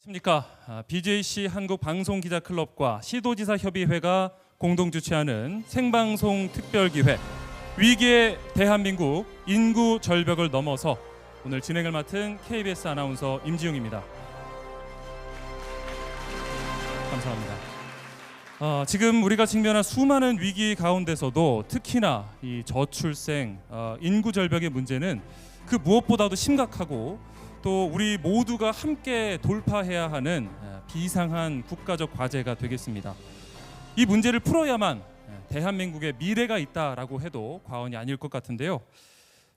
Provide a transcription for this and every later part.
안녕하십니까. BJC 한국방송기자클럽과 시도지사협의회가 공동 주최하는 생방송 특별기회 위기의 대한민국 인구 절벽을 넘어서 오늘 진행을 맡은 KBS 아나운서 임지용입니다. 감사합니다. 지금 우리가 직면한 수많은 위기 가운데서도 특히나 이 저출생, 인구 절벽의 문제는 그 무엇보다도 심각하고 또 우리 모두가 함께 돌파해야 하는 비상한 국가적 과제가 되겠습니다. 이 문제를 풀어야만 대한민국의 미래가 있다라고 해도 과언이 아닐 것 같은데요.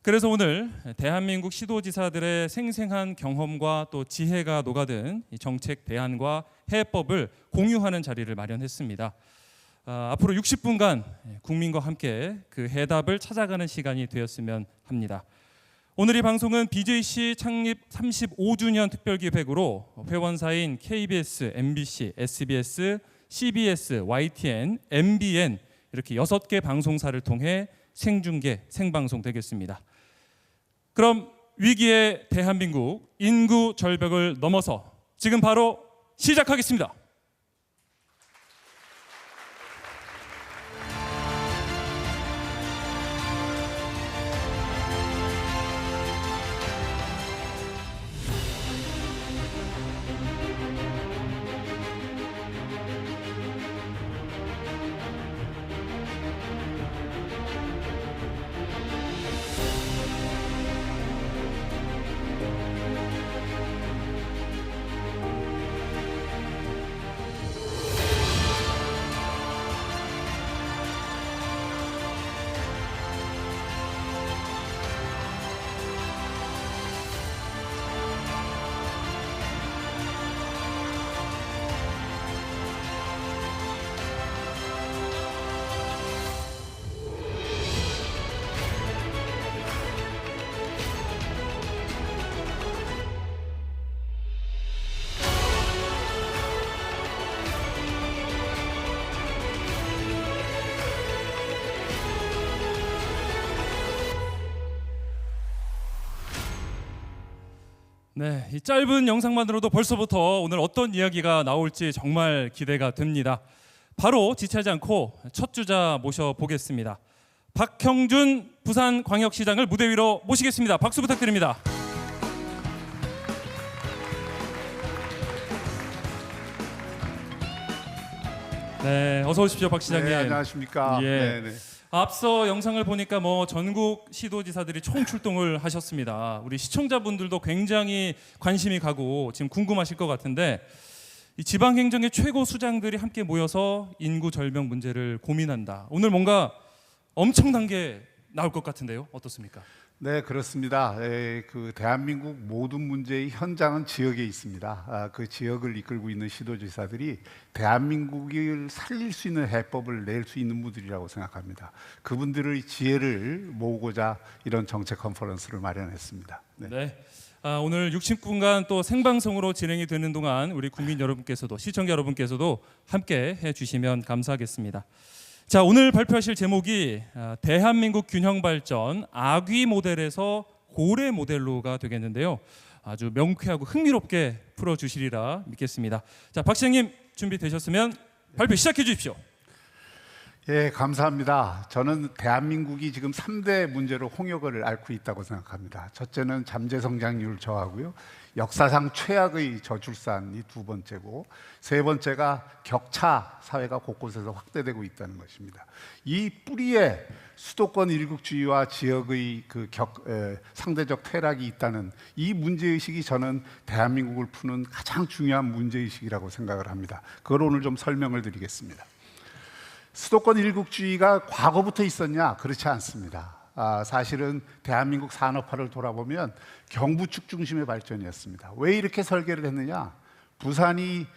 그래서 오늘 대한민국 시도지사들의 생생한 경험과 또 지혜가 녹아든 이 정책 대안과 해법을 공유하는 자리를 마련했습니다. 앞으로 60분간 국민과 함께 그 해답을 찾아가는 시간이 되었으면 합니다. 오늘 이 방송은 BJC 창립 35주년 특별기획으로 회원사인 KBS, MBC, SBS, CBS, YTN, MBN 이렇게 6개 방송사를 통해 생중계, 생방송 되겠습니다. 그럼 위기의 대한민국 인구 절벽을 넘어서 지금 바로 시작하겠습니다. 네, 이 짧은 영상만으로도 벌써부터 오늘 어떤 이야기가 나올지 정말 기대가 됩니다. 바로 지체하지 않고 첫 주자 모셔보겠습니다. 박형준 부산광역시장을 무대 위로 모시겠습니다. 박수 부탁드립니다. 네, 어서 오십시오, 박 시장님. 네, 안녕하십니까. 예. 네. 앞서 영상을 보니까 전국 시도지사들이 총출동을 하셨습니다. 우리 시청자분들도 굉장히 관심이 가고 지금 궁금하실 것 같은데 이 지방행정의 최고 수장들이 함께 모여서 인구 절벽 문제를 고민한다. 오늘 뭔가 엄청난 게 나올 것 같은데요. 어떻습니까? 네, 그렇습니다. 그 대한민국 모든 문제의 현장은 지역에 있습니다. 그 지역을 이끌고 있는 시도지사들이 대한민국을 살릴 수 있는 해법을 낼 수 있는 분들이라고 생각합니다. 그분들의 지혜를 모으고자 이런 정책 컨퍼런스를 마련했습니다. 네. 오늘 60분간 또 생방송으로 진행이 되는 동안 우리 국민 여러분께서도 시청자 여러분께서도 함께 해주시면 감사하겠습니다. 자, 오늘 발표하실 제목이 대한민국 균형 발전 아귀 모델에서 고래 모델로가 되겠는데요. 아주 명쾌하고 흥미롭게 풀어주시리라 믿겠습니다. 자, 박 시장님 준비되셨으면 발표 시작해 주십시오. 예, 감사합니다. 저는 대한민국이 지금 3대 문제로 홍역을 앓고 있다고 생각합니다. 첫째는 잠재 성장률 저하고요. 역사상 최악의 저출산이 두 번째고, 세 번째가 격차 사회가 곳곳에서 확대되고 있다는 것입니다. 이 뿌리에 수도권 일국주의와 지역의 상대적 퇴락이 있다는 이 문제의식이 저는 대한민국을 푸는 가장 중요한 문제의식이라고 생각을 합니다. 그걸 오늘 좀 설명을 드리겠습니다. 수도권 일국주의가 과거부터 있었냐? 그렇지 않습니다. 사실은 대한민국 산업화를 돌아보면 경부축 중심의 발전이었습니다. 왜 이렇게 설계를 했느냐? 부산이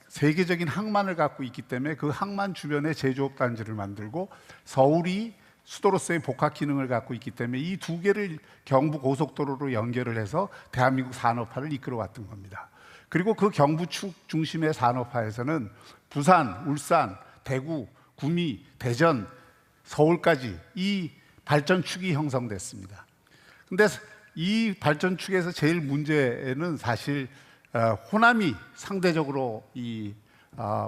세계적인 항만을 갖고 있기 때문에 그 항만 주변에 제조업 단지를 만들고, 서울이 수도로서의 복합 기능을 갖고 있기 때문에 이 두 개를 경부 고속도로로 연결을 해서 대한민국 산업화를 이끌어왔던 겁니다. 그리고 그 경부축 중심의 산업화에서는 부산, 울산, 대구, 구미, 대전, 서울까지 이 발전축이 형성됐습니다. 근데 이 발전축에서 제일 문제는 사실 호남이 상대적으로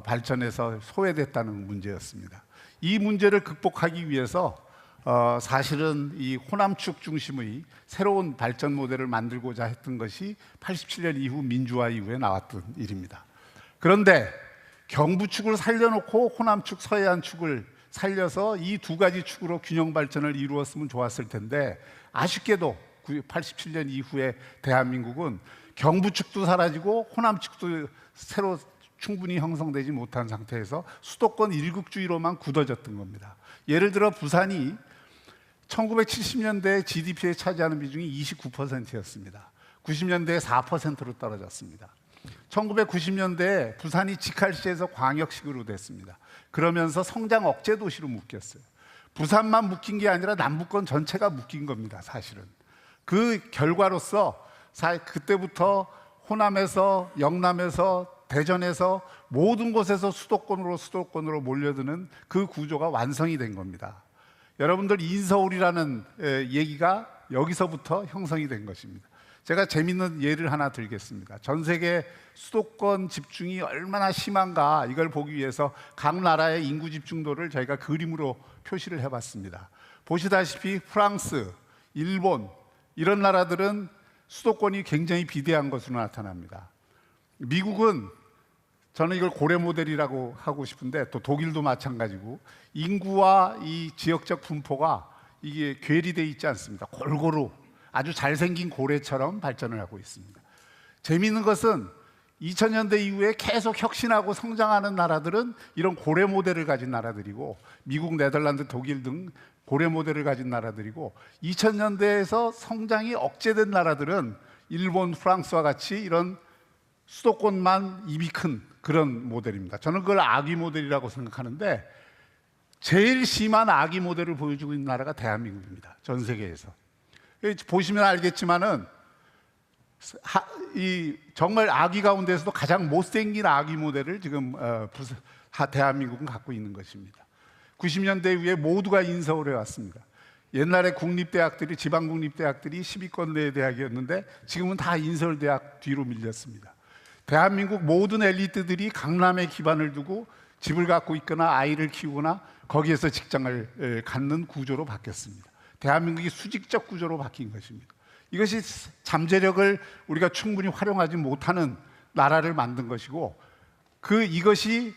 발전해서 소외됐다는 문제였습니다. 이 문제를 극복하기 위해서 사실은 이 호남축 중심의 새로운 발전 모델을 만들고자 했던 것이 87년 이후 민주화 이후에 나왔던 일입니다. 그런데 경부축을 살려놓고 호남축, 서해안축을 살려서 이 두 가지 축으로 균형 발전을 이루었으면 좋았을 텐데, 아쉽게도 87년 이후에 대한민국은 경부축도 사라지고 호남축도 새로 충분히 형성되지 못한 상태에서 수도권 일국주의로만 굳어졌던 겁니다. 예를 들어 부산이 1970년대 GDP에 차지하는 비중이 29%였습니다. 90년대에 4%로 떨어졌습니다. 1990년대에 부산이 직할시에서 광역시구로 됐습니다. 그러면서 성장 억제 도시로 묶였어요. 부산만 묶인 게 아니라 남부권 전체가 묶인 겁니다, 사실은. 그 결과로서 그때부터 호남에서, 영남에서, 대전에서 모든 곳에서 수도권으로 몰려드는 그 구조가 완성이 된 겁니다. 여러분들, 인서울이라는 얘기가 여기서부터 형성이 된 것입니다. 제가 재밌는 예를 하나 들겠습니다. 전 세계 수도권 집중이 얼마나 심한가, 이걸 보기 위해서 각 나라의 인구 집중도를 저희가 그림으로 표시를 해봤습니다. 보시다시피 프랑스, 일본 이런 나라들은 수도권이 굉장히 비대한 것으로 나타납니다. 미국은, 저는 이걸 고래 모델이라고 하고 싶은데, 또 독일도 마찬가지고, 인구와 이 지역적 분포가 이게 괴리되어 있지 않습니다. 골고루 아주 잘생긴 고래처럼 발전을 하고 있습니다. 재미있는 것은 2000년대 이후에 계속 혁신하고 성장하는 나라들은 이런 고래 모델을 가진 나라들이고, 미국, 네덜란드, 독일 등 고래 모델을 가진 나라들이고, 2000년대에서 성장이 억제된 나라들은 일본, 프랑스와 같이 이런 수도권만 입이 큰 그런 모델입니다. 저는 그걸 아기 모델이라고 생각하는데, 제일 심한 아기 모델을 보여주고 있는 나라가 대한민국입니다. 전 세계에서. 보시면 알겠지만은 정말 아기 가운데서도 가장 못생긴 아기 모델을 지금 대한민국은 갖고 있는 것입니다. 90년대 이후에 모두가 인서울에 왔습니다. 옛날에 국립대학들이, 지방국립대학들이 10위권 내 대학이었는데 지금은 다 인서울대학 뒤로 밀렸습니다. 대한민국 모든 엘리트들이 강남에 기반을 두고 집을 갖고 있거나 아이를 키우거나 거기에서 직장을 갖는 구조로 바뀌었습니다. 대한민국이 수직적 구조로 바뀐 것입니다. 이것이 잠재력을 우리가 충분히 활용하지 못하는 나라를 만든 것이고, 이것이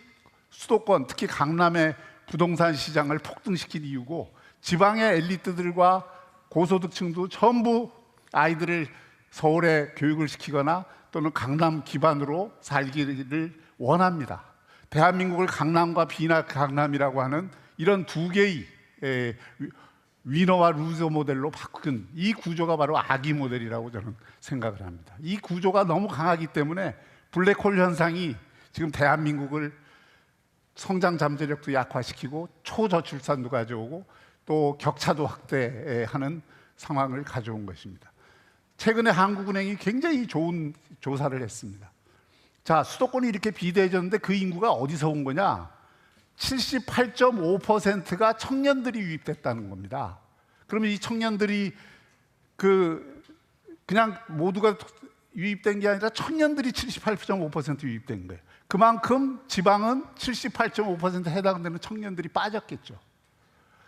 수도권, 특히 강남의 부동산 시장을 폭등시킨 이유고, 지방의 엘리트들과 고소득층도 전부 아이들을 서울에 교육을 시키거나 또는 강남 기반으로 살기를 원합니다. 대한민국을 강남과 비나 강남이라고 하는 이런 두 개의 위너와 루저 모델로 바꾼 이 구조가 바로 아기 모델이라고 저는 생각을 합니다. 이 구조가 너무 강하기 때문에 블랙홀 현상이 지금 대한민국을 성장 잠재력도 약화시키고 초저출산도 가져오고 또 격차도 확대하는 상황을 가져온 것입니다. 최근에 한국은행이 굉장히 좋은 조사를 했습니다. 자, 수도권이 이렇게 비대해졌는데 그 인구가 어디서 온 거냐? 78.5%가 청년들이 유입됐다는 겁니다. 그러면 이 청년들이 그냥 모두가 유입된 게 아니라 청년들이 78.5% 유입된 거예요. 그만큼 지방은 78.5% 해당되는 청년들이 빠졌겠죠.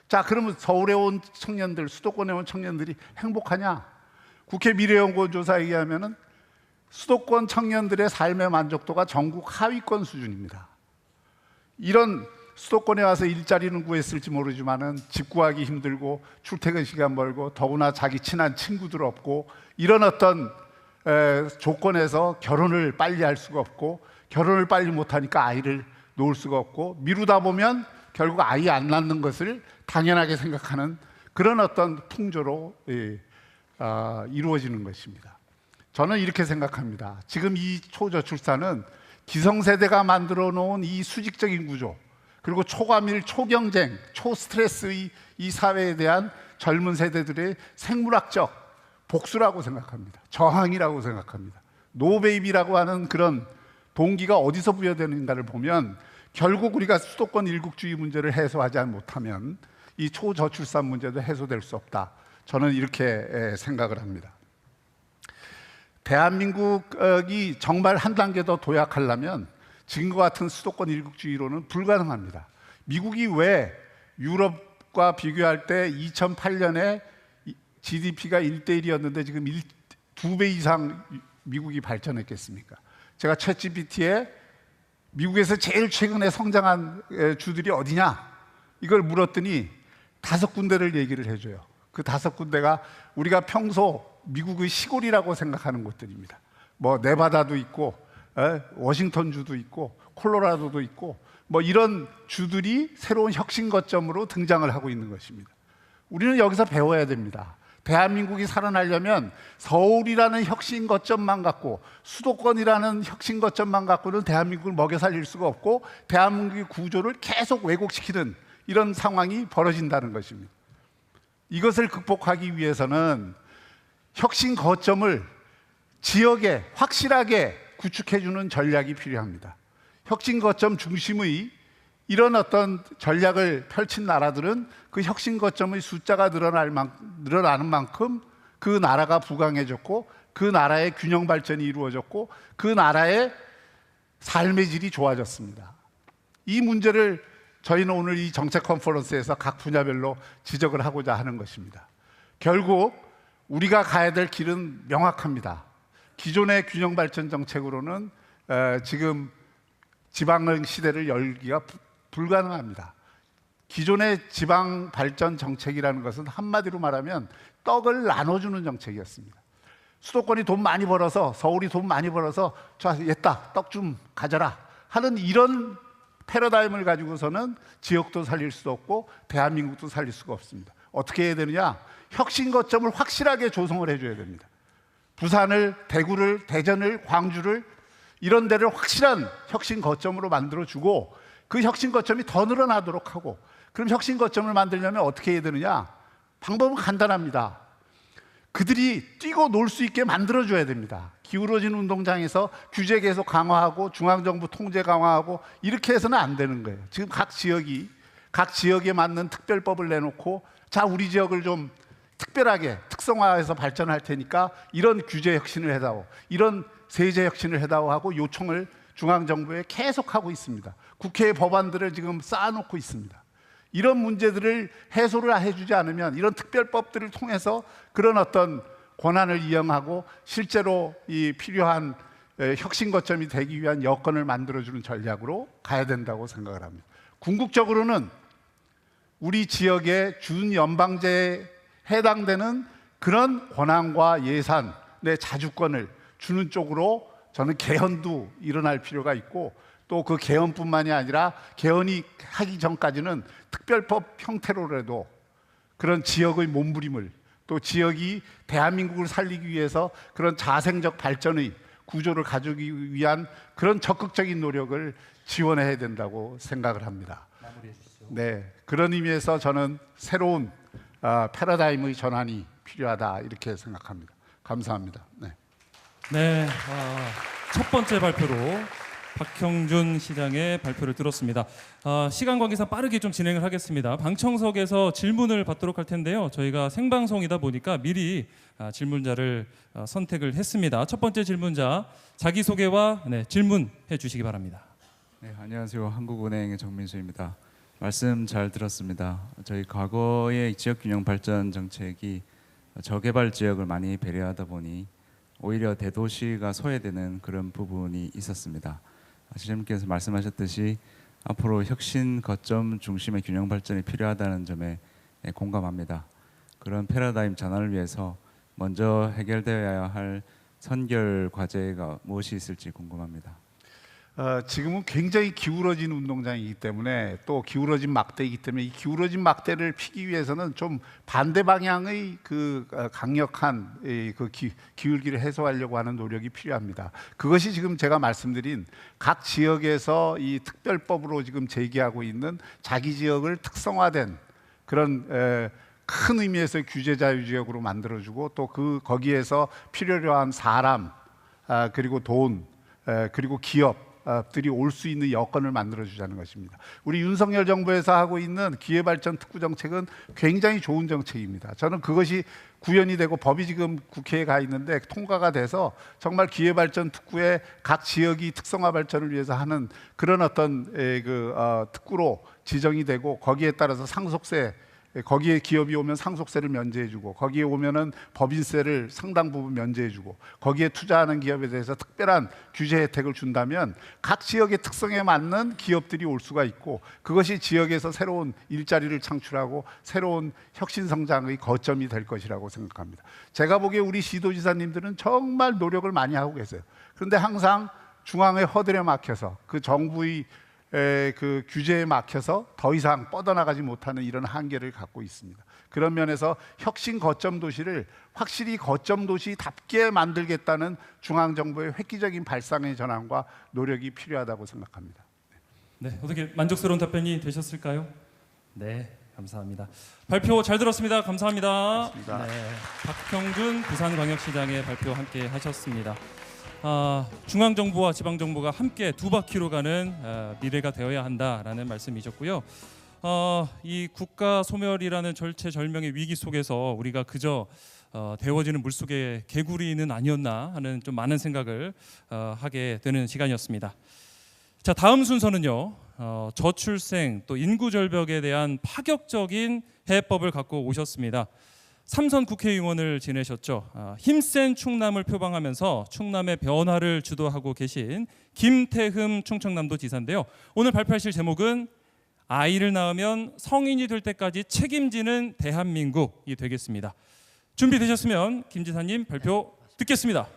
자, 그러면 서울에 온 청년들, 수도권에 온 청년들이 행복하냐? 국회 미래연구원 조사에 의하면은 수도권 청년들의 삶의 만족도가 전국 하위권 수준입니다. 이런 수도권에 와서 일자리는 구했을지 모르지만은 집 구하기 힘들고 출퇴근 시간 멀고 더구나 자기 친한 친구들 없고 이런 어떤 조건에서 결혼을 빨리 할 수가 없고 결혼을 빨리 못하니까 아이를 놓을 수가 없고 미루다 보면 결국 아이 안 낳는 것을 당연하게 생각하는 그런 어떤 풍조로 이루어지는 것입니다. 저는 이렇게 생각합니다. 지금 이 초저출산은 기성세대가 만들어 놓은 이 수직적인 구조 그리고 초과밀, 초경쟁, 초스트레스의 이 사회에 대한 젊은 세대들의 생물학적 복수라고 생각합니다. 저항이라고 생각합니다. 노베이비라고 하는 그런 동기가 어디서 부여되는가를 보면 결국 우리가 수도권 일국주의 문제를 해소하지 못하면 이 초저출산 문제도 해소될 수 없다. 저는 이렇게 생각을 합니다. 대한민국이 정말 한 단계 더 도약하려면 지금과 같은 수도권 일국주의로는 불가능합니다. 미국이 왜 유럽과 비교할 때 2008년에 GDP가 1대1이었는데 지금 2배 이상 미국이 발전했겠습니까? 제가 챗GPT에 미국에서 제일 최근에 성장한 주들이 어디냐? 이걸 물었더니 5군데를 얘기를 해줘요. 그 5군데가 우리가 평소 미국의 시골이라고 생각하는 곳들입니다. 뭐 네바다도 있고 워싱턴주도 있고 콜로라도도 있고 뭐 이런 주들이 새로운 혁신 거점으로 등장을 하고 있는 것입니다. 우리는 여기서 배워야 됩니다. 대한민국이 살아나려면 서울이라는 혁신 거점만 갖고 수도권이라는 혁신 거점만 갖고는 대한민국을 먹여 살릴 수가 없고 대한민국의 구조를 계속 왜곡시키는 이런 상황이 벌어진다는 것입니다. 이것을 극복하기 위해서는 혁신 거점을 지역에 확실하게 구축해주는 전략이 필요합니다. 혁신 거점 중심의 이런 어떤 전략을 펼친 나라들은 그 혁신 거점의 숫자가 늘어나는 만큼 그 나라가 부강해졌고 그 나라의 균형 발전이 이루어졌고 그 나라의 삶의 질이 좋아졌습니다. 이 문제를 저희는 오늘 이 정책 컨퍼런스에서 각 분야별로 지적을 하고자 하는 것입니다. 결국 우리가 가야 될 길은 명확합니다. 기존의 균형 발전 정책으로는 지금 지방 시대를 열기가 불가능합니다. 기존의 지방 발전 정책이라는 것은 한마디로 말하면 떡을 나눠주는 정책이었습니다. 수도권이 돈 많이 벌어서 서울이 돈 많이 벌어서 자 얘다 떡 좀 가져라 하는 이런 패러다임을 가지고서는 지역도 살릴 수도 없고 대한민국도 살릴 수가 없습니다. 어떻게 해야 되느냐? 혁신 거점을 확실하게 조성을 해줘야 됩니다. 부산을, 대구를, 대전을, 광주를 이런 데를 확실한 혁신 거점으로 만들어주고 그 혁신 거점이 더 늘어나도록 하고 그럼 혁신 거점을 만들려면 어떻게 해야 되느냐? 방법은 간단합니다. 그들이 뛰고 놀 수 있게 만들어줘야 됩니다. 기울어진 운동장에서 규제 계속 강화하고 중앙정부 통제 강화하고 이렇게 해서는 안 되는 거예요. 지금 각 지역에 맞는 특별법을 내놓고 자 우리 지역을 좀 특별하게 특성화해서 발전할 테니까 이런 규제 혁신을 해다오, 이런 세제 혁신을 해다오 하고 요청을 중앙정부에 계속하고 있습니다. 국회의 법안들을 지금 쌓아놓고 있습니다. 이런 문제들을 해소를 해주지 않으면 이런 특별법들을 통해서 그런 어떤 권한을 이용하고 실제로 이 필요한 혁신 거점이 되기 위한 여건을 만들어주는 전략으로 가야 된다고 생각을 합니다. 궁극적으로는 우리 지역의 준연방제에 해당되는 그런 권한과 예산의 자주권을 주는 쪽으로 저는 개헌도 일어날 필요가 있고 또 그 개헌뿐만이 아니라 개헌이 하기 전까지는 특별법 형태로라도 그런 지역의 몸부림을 또 지역이 대한민국을 살리기 위해서 그런 자생적 발전의 구조를 가져오기 위한 그런 적극적인 노력을 지원해야 된다고 생각을 합니다. 마무리해 주시죠. 네, 그런 의미에서 저는 새로운 패러다임의 전환이 필요하다 이렇게 생각합니다. 감사합니다. 네. 네, 첫 번째 발표로 박형준 시장의 발표를 들었습니다. 시간 관계상 빠르게 좀 진행을 하겠습니다. 방청석에서 질문을 받도록 할 텐데요. 저희가 생방송이다 보니까 미리 질문자를 선택을 했습니다. 첫 번째 질문자 자기소개와 질문해 주시기 바랍니다. 네, 안녕하세요. 한국은행의 정민수입니다. 말씀 잘 들었습니다. 저희 과거의 지역균형 발전 정책이 저개발 지역을 많이 배려하다 보니 오히려 대도시가 소외되는 그런 부분이 있었습니다. 시장님께서 말씀하셨듯이 앞으로 혁신 거점 중심의 균형 발전이 필요하다는 점에 공감합니다. 그런 패러다임 전환을 위해서 먼저 해결되어야 할 선결 과제가 무엇이 있을지 궁금합니다. 지금은 굉장히 기울어진 운동장이기 때문에 또 기울어진 막대이기 때문에 이 기울어진 막대를 피기 위해서는 좀 반대 방향의 그 강력한 그 기울기를 해소하려고 하는 노력이 필요합니다. 그것이 지금 제가 말씀드린 각 지역에서 이 특별법으로 지금 제기하고 있는 자기 지역을 특성화된 그런 큰 의미에서 규제 자유 지역으로 만들어주고 또 거기에서 필요로 한 사람 그리고 돈 그리고 기업 들이 올 수 있는 여건을 만들어 주자는 것입니다. 우리 윤석열 정부에서 하고 있는 기회발전 특구 정책은 굉장히 좋은 정책입니다. 저는 그것이 구현이 되고 법이 지금 국회에 가 있는데 통과가 돼서 정말 기회발전 특구의 각 지역이 특성화 발전을 위해서 하는 그런 어떤 특구로 지정이 되고, 거기에 따라서 상속세, 거기에 기업이 오면 상속세를 면제해주고, 거기에 오면은 법인세를 상당 부분 면제해주고, 거기에 투자하는 기업에 대해서 특별한 규제 혜택을 준다면 각 지역의 특성에 맞는 기업들이 올 수가 있고, 그것이 지역에서 새로운 일자리를 창출하고 새로운 혁신 성장의 거점이 될 것이라고 생각합니다. 제가 보기에 우리 시도지사님들은 정말 노력을 많이 하고 계세요. 그런데 항상 중앙의 허들에 막혀서, 그 정부의 그 규제에 막혀서 더 이상 뻗어나가지 못하는 이런 한계를 갖고 있습니다. 그런 면에서 혁신 거점 도시를 확실히 거점 도시답게 만들겠다는 중앙정부의 획기적인 발상의 전환과 노력이 필요하다고 생각합니다. 네, 어떻게 만족스러운 답변이 되셨을까요? 네, 감사합니다. 발표 잘 들었습니다. 감사합니다. 고맙습니다. 네, 박형준 부산광역시장의 발표 함께 하셨습니다. 중앙정부와 지방정부가 함께 두 바퀴로 가는 미래가 되어야 한다라는 말씀이셨고요. 이 국가 소멸이라는 절체절명의 위기 속에서 우리가 그저 데워지는 물속의 개구리는 아니었나 하는 좀 많은 생각을 하게 되는 시간이었습니다. 자, 다음 순서는요. 저출생 또 인구 절벽에 대한 파격적인 해법을 갖고 오셨습니다. 삼선 국회의원을 지내셨죠. 힘센 충남을 표방하면서 충남의 변화를 주도하고 계신 김태흠 충청남도 지사인데요. 오늘 발표하실 제목은 아이를 낳으면 성인이 될 때까지 책임지는 대한민국이 되겠습니다. 준비되셨으면 김 지사님 발표 듣겠습니다.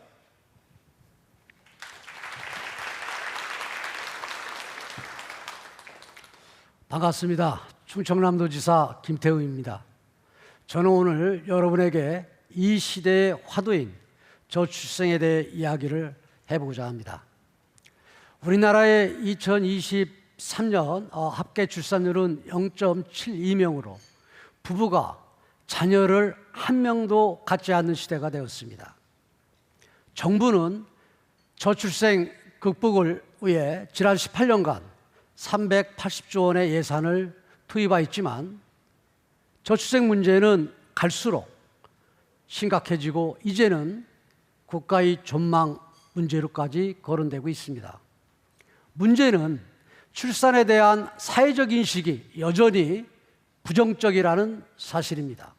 반갑습니다. 충청남도지사 김태흠입니다. 저는 오늘 여러분에게 이 시대의 화두인 저출생에 대해 이야기를 해보고자 합니다. 우리나라의 2023년 합계 출산율은 0.72명으로 부부가 자녀를 한 명도 갖지 않는 시대가 되었습니다. 정부는 저출생 극복을 위해 지난 18년간 380조 원의 예산을 투입하였지만 저출생 문제는 갈수록 심각해지고 이제는 국가의 전망 문제로까지 거론되고 있습니다. 문제는 출산에 대한 사회적 인식이 여전히 부정적이라는 사실입니다.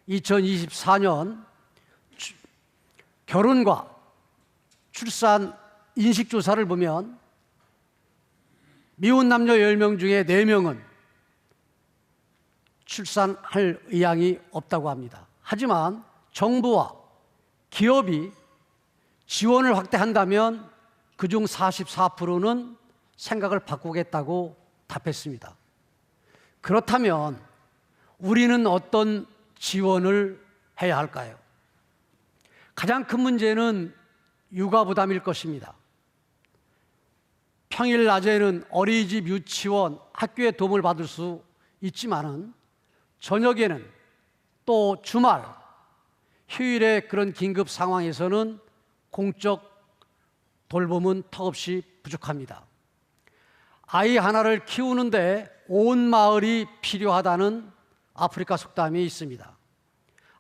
2024년 결혼과 출산 인식조사를 보면 미혼 남녀 10명 중에 4명은 출산할 의향이 없다고 합니다. 하지만 정부와 기업이 지원을 확대한다면 그중 44%는 생각을 바꾸겠다고 답했습니다. 그렇다면 우리는 어떤 지원을 해야 할까요? 가장 큰 문제는 육아 부담일 것입니다. 평일 낮에는 어린이집, 유치원, 학교의 도움을 받을 수 있지만은 저녁에는 또 주말, 휴일에 그런 긴급 상황에서는 공적 돌봄은 턱없이 부족합니다. 아이 하나를 키우는데 온 마을이 필요하다는 아프리카 속담이 있습니다.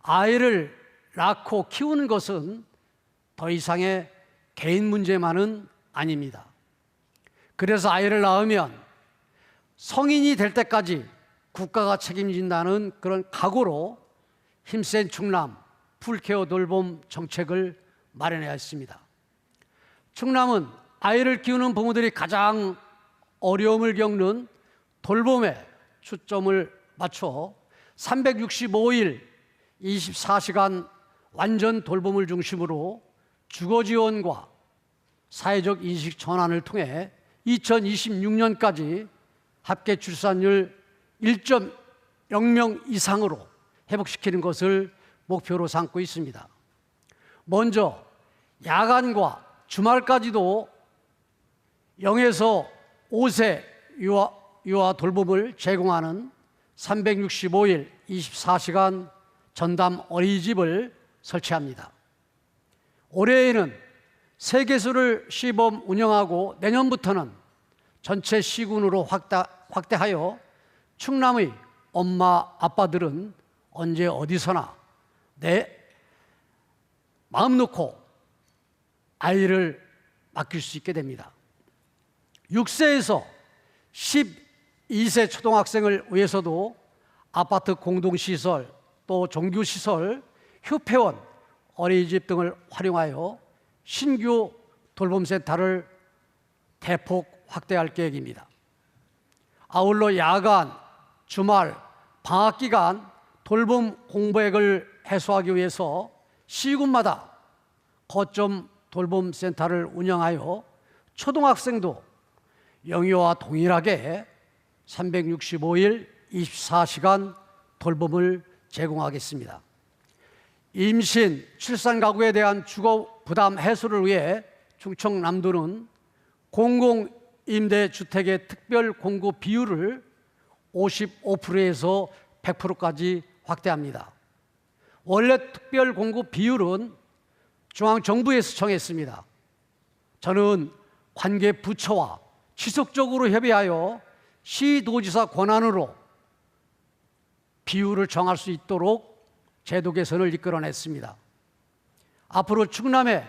아이를 낳고 키우는 것은 더 이상의 개인 문제만은 아닙니다. 그래서 아이를 낳으면 성인이 될 때까지 국가가 책임진다는 그런 각오로 힘센 충남 풀케어 돌봄 정책을 마련해야 했습니다. 충남은 아이를 키우는 부모들이 가장 어려움을 겪는 돌봄에 초점을 맞춰 365일 24시간 완전 돌봄을 중심으로 주거 지원과 사회적 인식 전환을 통해 2026년까지 합계 출산율 1.0명 이상으로 회복시키는 것을 목표로 삼고 있습니다. 먼저 야간과 주말까지도 0에서 5세 유아 돌봄을 제공하는 365일 24시간 전담 어린이집을 설치합니다. 올해에는 세 개소를 시범 운영하고 내년부터는 전체 시군으로 확대하여 충남의 엄마 아빠들은 언제 어디서나 내 마음 놓고 아이를 맡길 수 있게 됩니다. 6세에서 12세 초등학생을 위해서도 아파트 공동시설, 또 종교시설, 휴폐원, 어린이집 등을 활용하여 신규 돌봄센터를 대폭 확대할 계획입니다. 아울러 야간, 주말, 방학기간 돌봄 공백을 해소하기 위해서 시군마다 거점 돌봄센터를 운영하여 초등학생도 영유아와 동일하게 365일 24시간 돌봄을 제공하겠습니다. 임신, 출산 가구에 대한 주거 부담 해소를 위해 충청남도는 공공임대주택의 특별 공급 비율을 55%에서 100%까지 확대합니다. 원래 특별 공급 비율은 중앙정부에서 정했습니다. 저는 관계 부처와 지속적으로 협의하여 시도지사 권한으로 비율을 정할 수 있도록 제도 개선을 이끌어냈습니다. 앞으로 충남의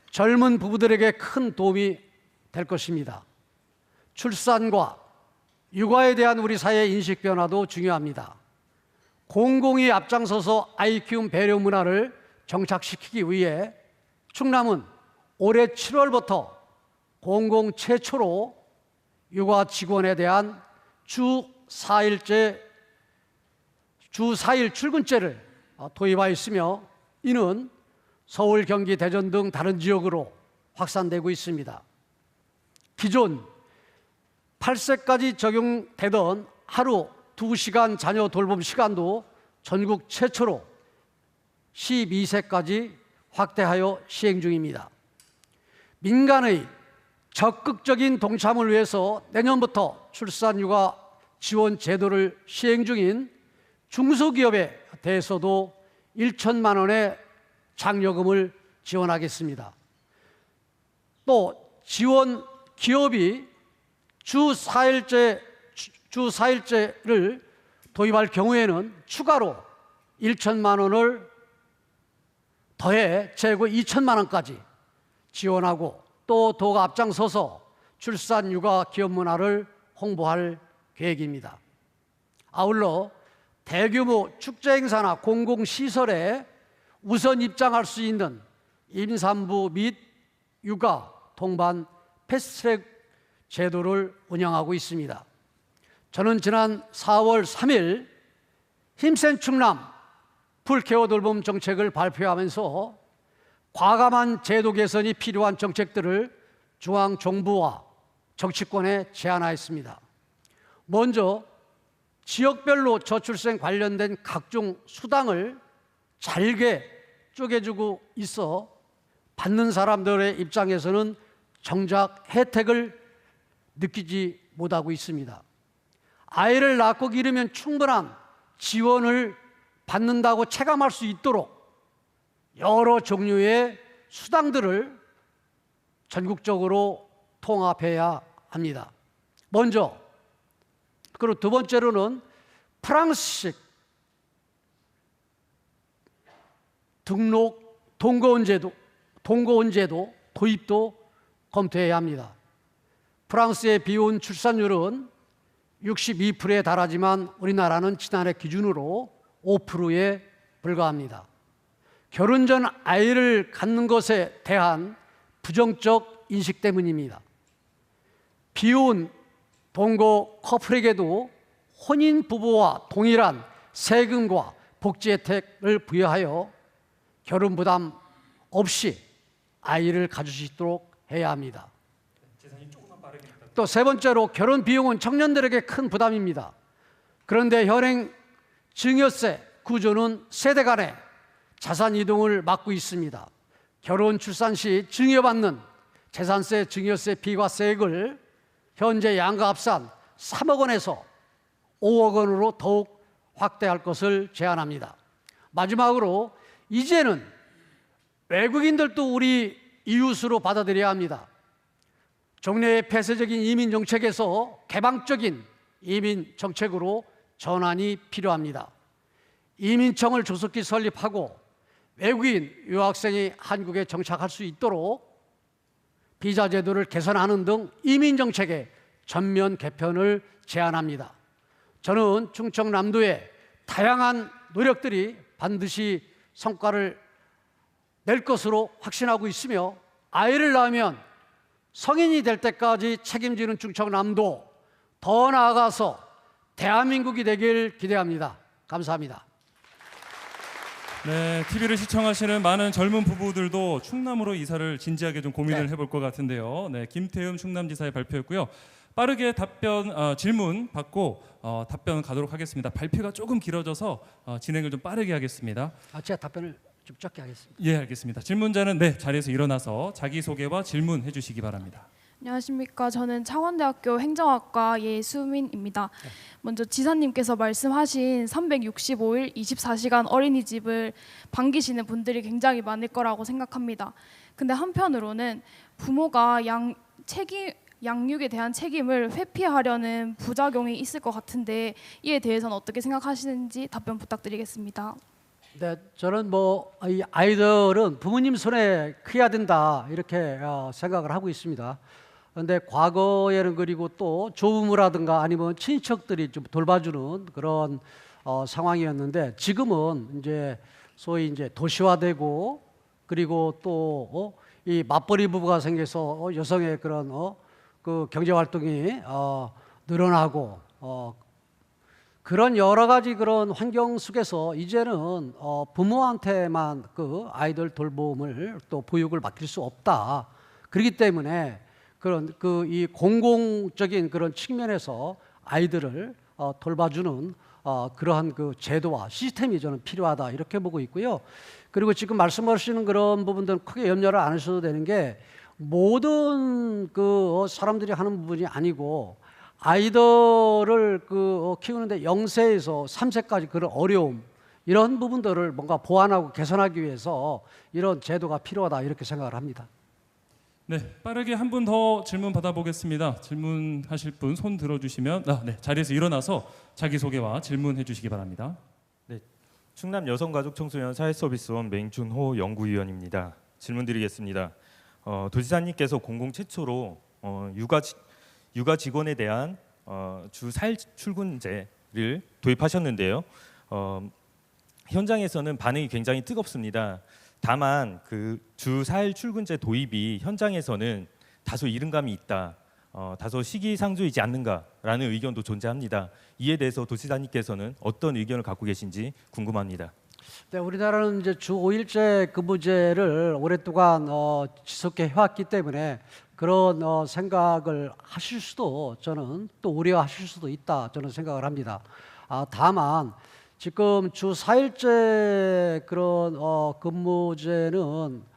젊은 부부들에게 큰 도움이 될 것입니다. 출산과 육아에 대한 우리 사회의 인식 변화도 중요합니다. 공공이 앞장서서 아이 키움 배려 문화를 정착시키기 위해 충남은 올해 7월부터 공공 최초로 육아 직원에 대한 주 4일 출근제를 도입하였으며 이는 서울, 경기, 대전 등 다른 지역으로 확산되고 있습니다. 기존 8세까지 적용되던 하루 2시간 자녀 돌봄 시간도 전국 최초로 12세까지 확대하여 시행 중입니다. 민간의 적극적인 동참을 위해서 내년부터 출산 육아 지원 제도를 시행 중인 중소기업에 대해서도 1천만 원의 장려금을 지원하겠습니다. 또 지원 기업이 주 4일제를 도입할 경우에는 추가로 1천만 원을 더해 최고 2천만 원까지 지원하고 또 도가 앞장서서 출산 육아 기업 문화를 홍보할 계획입니다. 아울러 대규모 축제 행사나 공공시설에 우선 입장할 수 있는 임산부 및 육아 동반 패스트트랙 제도를 운영하고 있습니다. 저는 지난 4월 3일 힘센 충남 풀케어 돌봄 정책을 발표하면서 과감한 제도 개선이 필요한 정책들을 중앙정부와 정치권에 제안하였습니다. 먼저 지역별로 저출생 관련된 각종 수당을 잘게 쪼개주고 있어 받는 사람들의 입장에서는 정작 혜택을 느끼지 못하고 있습니다. 아이를 낳고 기르면 충분한 지원을 받는다고 체감할 수 있도록 여러 종류의 수당들을 전국적으로 통합해야 합니다. 먼저, 그리고 두 번째로는 프랑스식 등록 동거원제도 도입도 검토해야 합니다. 프랑스의 비혼 출산율은 62%에 달하지만 우리나라는 지난해 기준으로 5%에 불과합니다. 결혼 전 아이를 갖는 것에 대한 부정적 인식 때문입니다. 비혼 동거 커플에게도 혼인 부부와 동일한 세금과 복지 혜택을 부여하여 결혼 부담 없이 아이를 가질 수 있도록 해야 합니다. 또 세 번째로 결혼 비용은 청년들에게 큰 부담입니다. 그런데 현행 증여세 구조는 세대 간의 자산 이동을 막고 있습니다. 결혼 출산 시 증여받는 재산세, 증여세 비과세액을 현재 양가 합산 3억 원에서 5억 원으로 더욱 확대할 것을 제안합니다. 마지막으로 이제는 외국인들도 우리 이웃으로 받아들여야 합니다. 정례의 폐쇄적인 이민 정책에서 개방적인 이민 정책으로 전환이 필요합니다. 이민청을 조속히 설립하고 외국인 유학생이 한국에 정착할 수 있도록 비자 제도를 개선하는 등 이민 정책의 전면 개편을 제안합니다. 저는 충청남도의 다양한 노력들이 반드시 성과를 낼 것으로 확신하고 있으며 아이를 낳으면 성인이 될 때까지 책임지는 충청남도, 더 나아가서 대한민국이 되길 기대합니다. 감사합니다. 네, TV를 시청하시는 많은 젊은 부부들도 충남으로 이사를 진지하게 좀 고민을 해볼 것 같은데요. 네, 김태흠 충남지사의 발표였고요. 빠르게 질문 받고 답변 가도록 하겠습니다. 발표가 조금 길어져서 진행을 좀 빠르게 하겠습니다. 제가 답변을 좀 짧게 하겠습니다. 예, 알겠습니다. 질문자는 자리에서 일어나서 자기소개와 질문해 주시기 바랍니다. 안녕하십니까. 저는 창원대학교 행정학과 예수민입니다. 먼저 지사님께서 말씀하신 365일 24시간 어린이집을 반기시는 분들이 굉장히 많을 거라고 생각합니다. 근데 한편으로는 부모가 양육에 대한 책임을 회피하려는 부작용이 있을 것 같은데 이에 대해서는 어떻게 생각하시는지 답변 부탁드리겠습니다. 네, 저는 이 아이들은 부모님 손에 커야 된다 이렇게 생각을 하고 있습니다. 그런데 과거에는 그리고 또 조부모라든가 아니면 친척들이 좀 돌봐주는 그런 상황이었는데 지금은 이제 소위 이제 도시화되고 그리고 또 이 맞벌이 부부가 생겨서 여성의 그런 그 경제 활동이 늘어나고 그런 여러 가지 그런 환경 속에서 이제는 부모한테만 그 아이들 돌봄을 또 보육을 맡길 수 없다. 그렇기 때문에 그런 이 공공적인 그런 측면에서 아이들을 돌봐주는 그러한 그 제도와 시스템이 저는 필요하다 이렇게 보고 있고요. 그리고 지금 말씀하시는 그런 부분들은 크게 염려를 안 하셔도 되는 게 모든 그 사람들이 하는 부분이 아니고 아이들을 키우는데 0세에서 3세까지 그런 어려움 이런 부분들을 뭔가 보완하고 개선하기 위해서 이런 제도가 필요하다 이렇게 생각을 합니다. 네, 빠르게 한 분 더 질문 받아보겠습니다. 질문하실 분 손 들어주시면 자리에서 일어나서 자기소개와 질문해 주시기 바랍니다. 네, 충남 여성가족청소년 사회서비스원 맹준호 연구위원입니다. 질문드리겠습니다. 도지사님께서 공공 최초로 육아 직원에 대한 주 4일 출근제를 도입하셨는데요. 현장에서는 반응이 굉장히 뜨겁습니다. 다만 그 주 4일 출근제 도입이 현장에서는 다소 이른감이 있다, 다소 시기상조이지 않는가라는 의견도 존재합니다. 이에 대해서 도지사님께서는 어떤 의견을 갖고 계신지 궁금합니다. 네, 우리나라는 이제 주 5일제 근무제를 오랫동안 지속해 해왔기 때문에 그런 생각을 하실 수도 저는 또 우려하실 수도 있다 저는 생각을 합니다. 다만 지금 주 4일제 그런 근무제는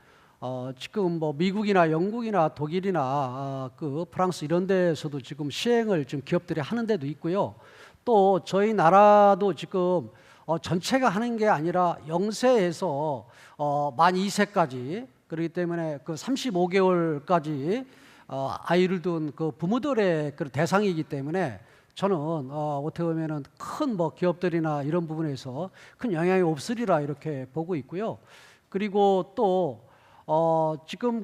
지금 미국이나 영국이나 독일이나 그 프랑스 이런 데에서도 지금 시행을 지금 기업들이 하는 데도 있고요. 또 저희 나라도 지금 전체가 하는 게 아니라 0세에서 만 2세까지 그렇기 때문에 그 35개월까지 아이를 둔 그 부모들의 그 대상이기 때문에 저는 어떻게 보면은 큰 기업들이나 이런 부분에서 큰 영향이 없으리라 이렇게 보고 있고요. 그리고 또 지금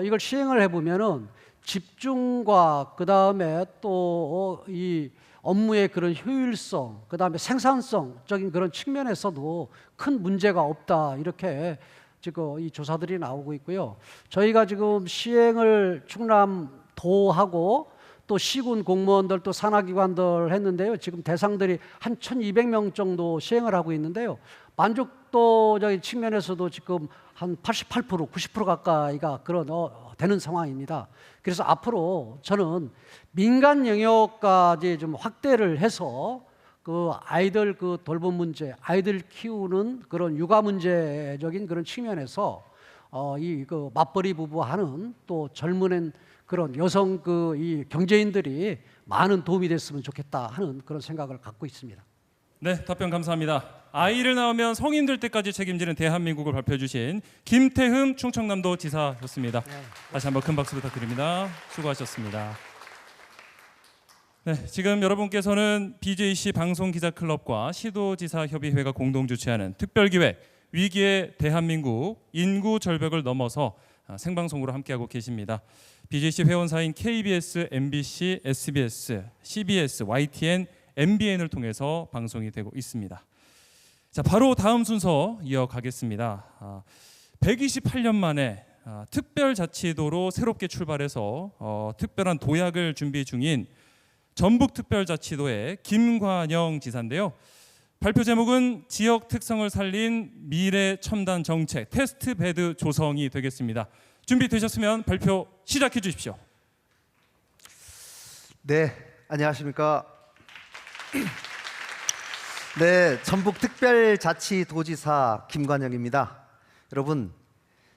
이걸 시행을 해보면은 집중과 그 다음에 또 이 업무의 그런 효율성, 그 다음에 생산성적인 그런 측면에서도 큰 문제가 없다 이렇게 지금 이 조사들이 나오고 있고요. 저희가 지금 시행을 충남도하고 또 시군 공무원들 또 산하기관들 했는데요. 지금 대상들이 한 1,200명 정도 시행을 하고 있는데요. 만족도적인 측면에서도 지금 한 88%, 90% 가까이가 그런 되는 상황입니다. 그래서 앞으로 저는 민간 영역까지 좀 확대를 해서 그 아이들 그 돌봄 문제, 아이들 키우는 그런 육아 문제적인 그런 측면에서 이 맞벌이 부부하는 또 젊은 그런 여성 이 경제인들이 많은 도움이 됐으면 좋겠다 하는 그런 생각을 갖고 있습니다. 네, 답변 감사합니다. 아이를 낳으면 성인 될 때까지 책임지는 대한민국을 발표해 주신 김태흠 충청남도 지사였습니다. 다시 한번 큰 박수 부탁드립니다. 수고하셨습니다. 네, 지금 여러분께서는 BJC 방송기자클럽과 시도지사협의회가 공동 주최하는 특별기획 위기의 대한민국 인구 절벽을 넘어서 생방송으로 함께하고 계십니다. BJC 회원사인 KBS, MBC, SBS, CBS, YTN, MBN을 통해서 방송이 되고 있습니다. 자, 바로 다음 순서 이어가겠습니다. 128년 만에 특별자치도로 새롭게 출발해서 특별한 도약을 준비 중인 전북특별자치도의 김관영 지사인데요. 발표 제목은 지역 특성을 살린 미래 첨단 정책 테스트베드 조성이 되겠습니다. 준비되셨으면 발표 시작해 주십시오. 네, 안녕하십니까. 네, 전북특별자치도지사 김관영입니다. 여러분,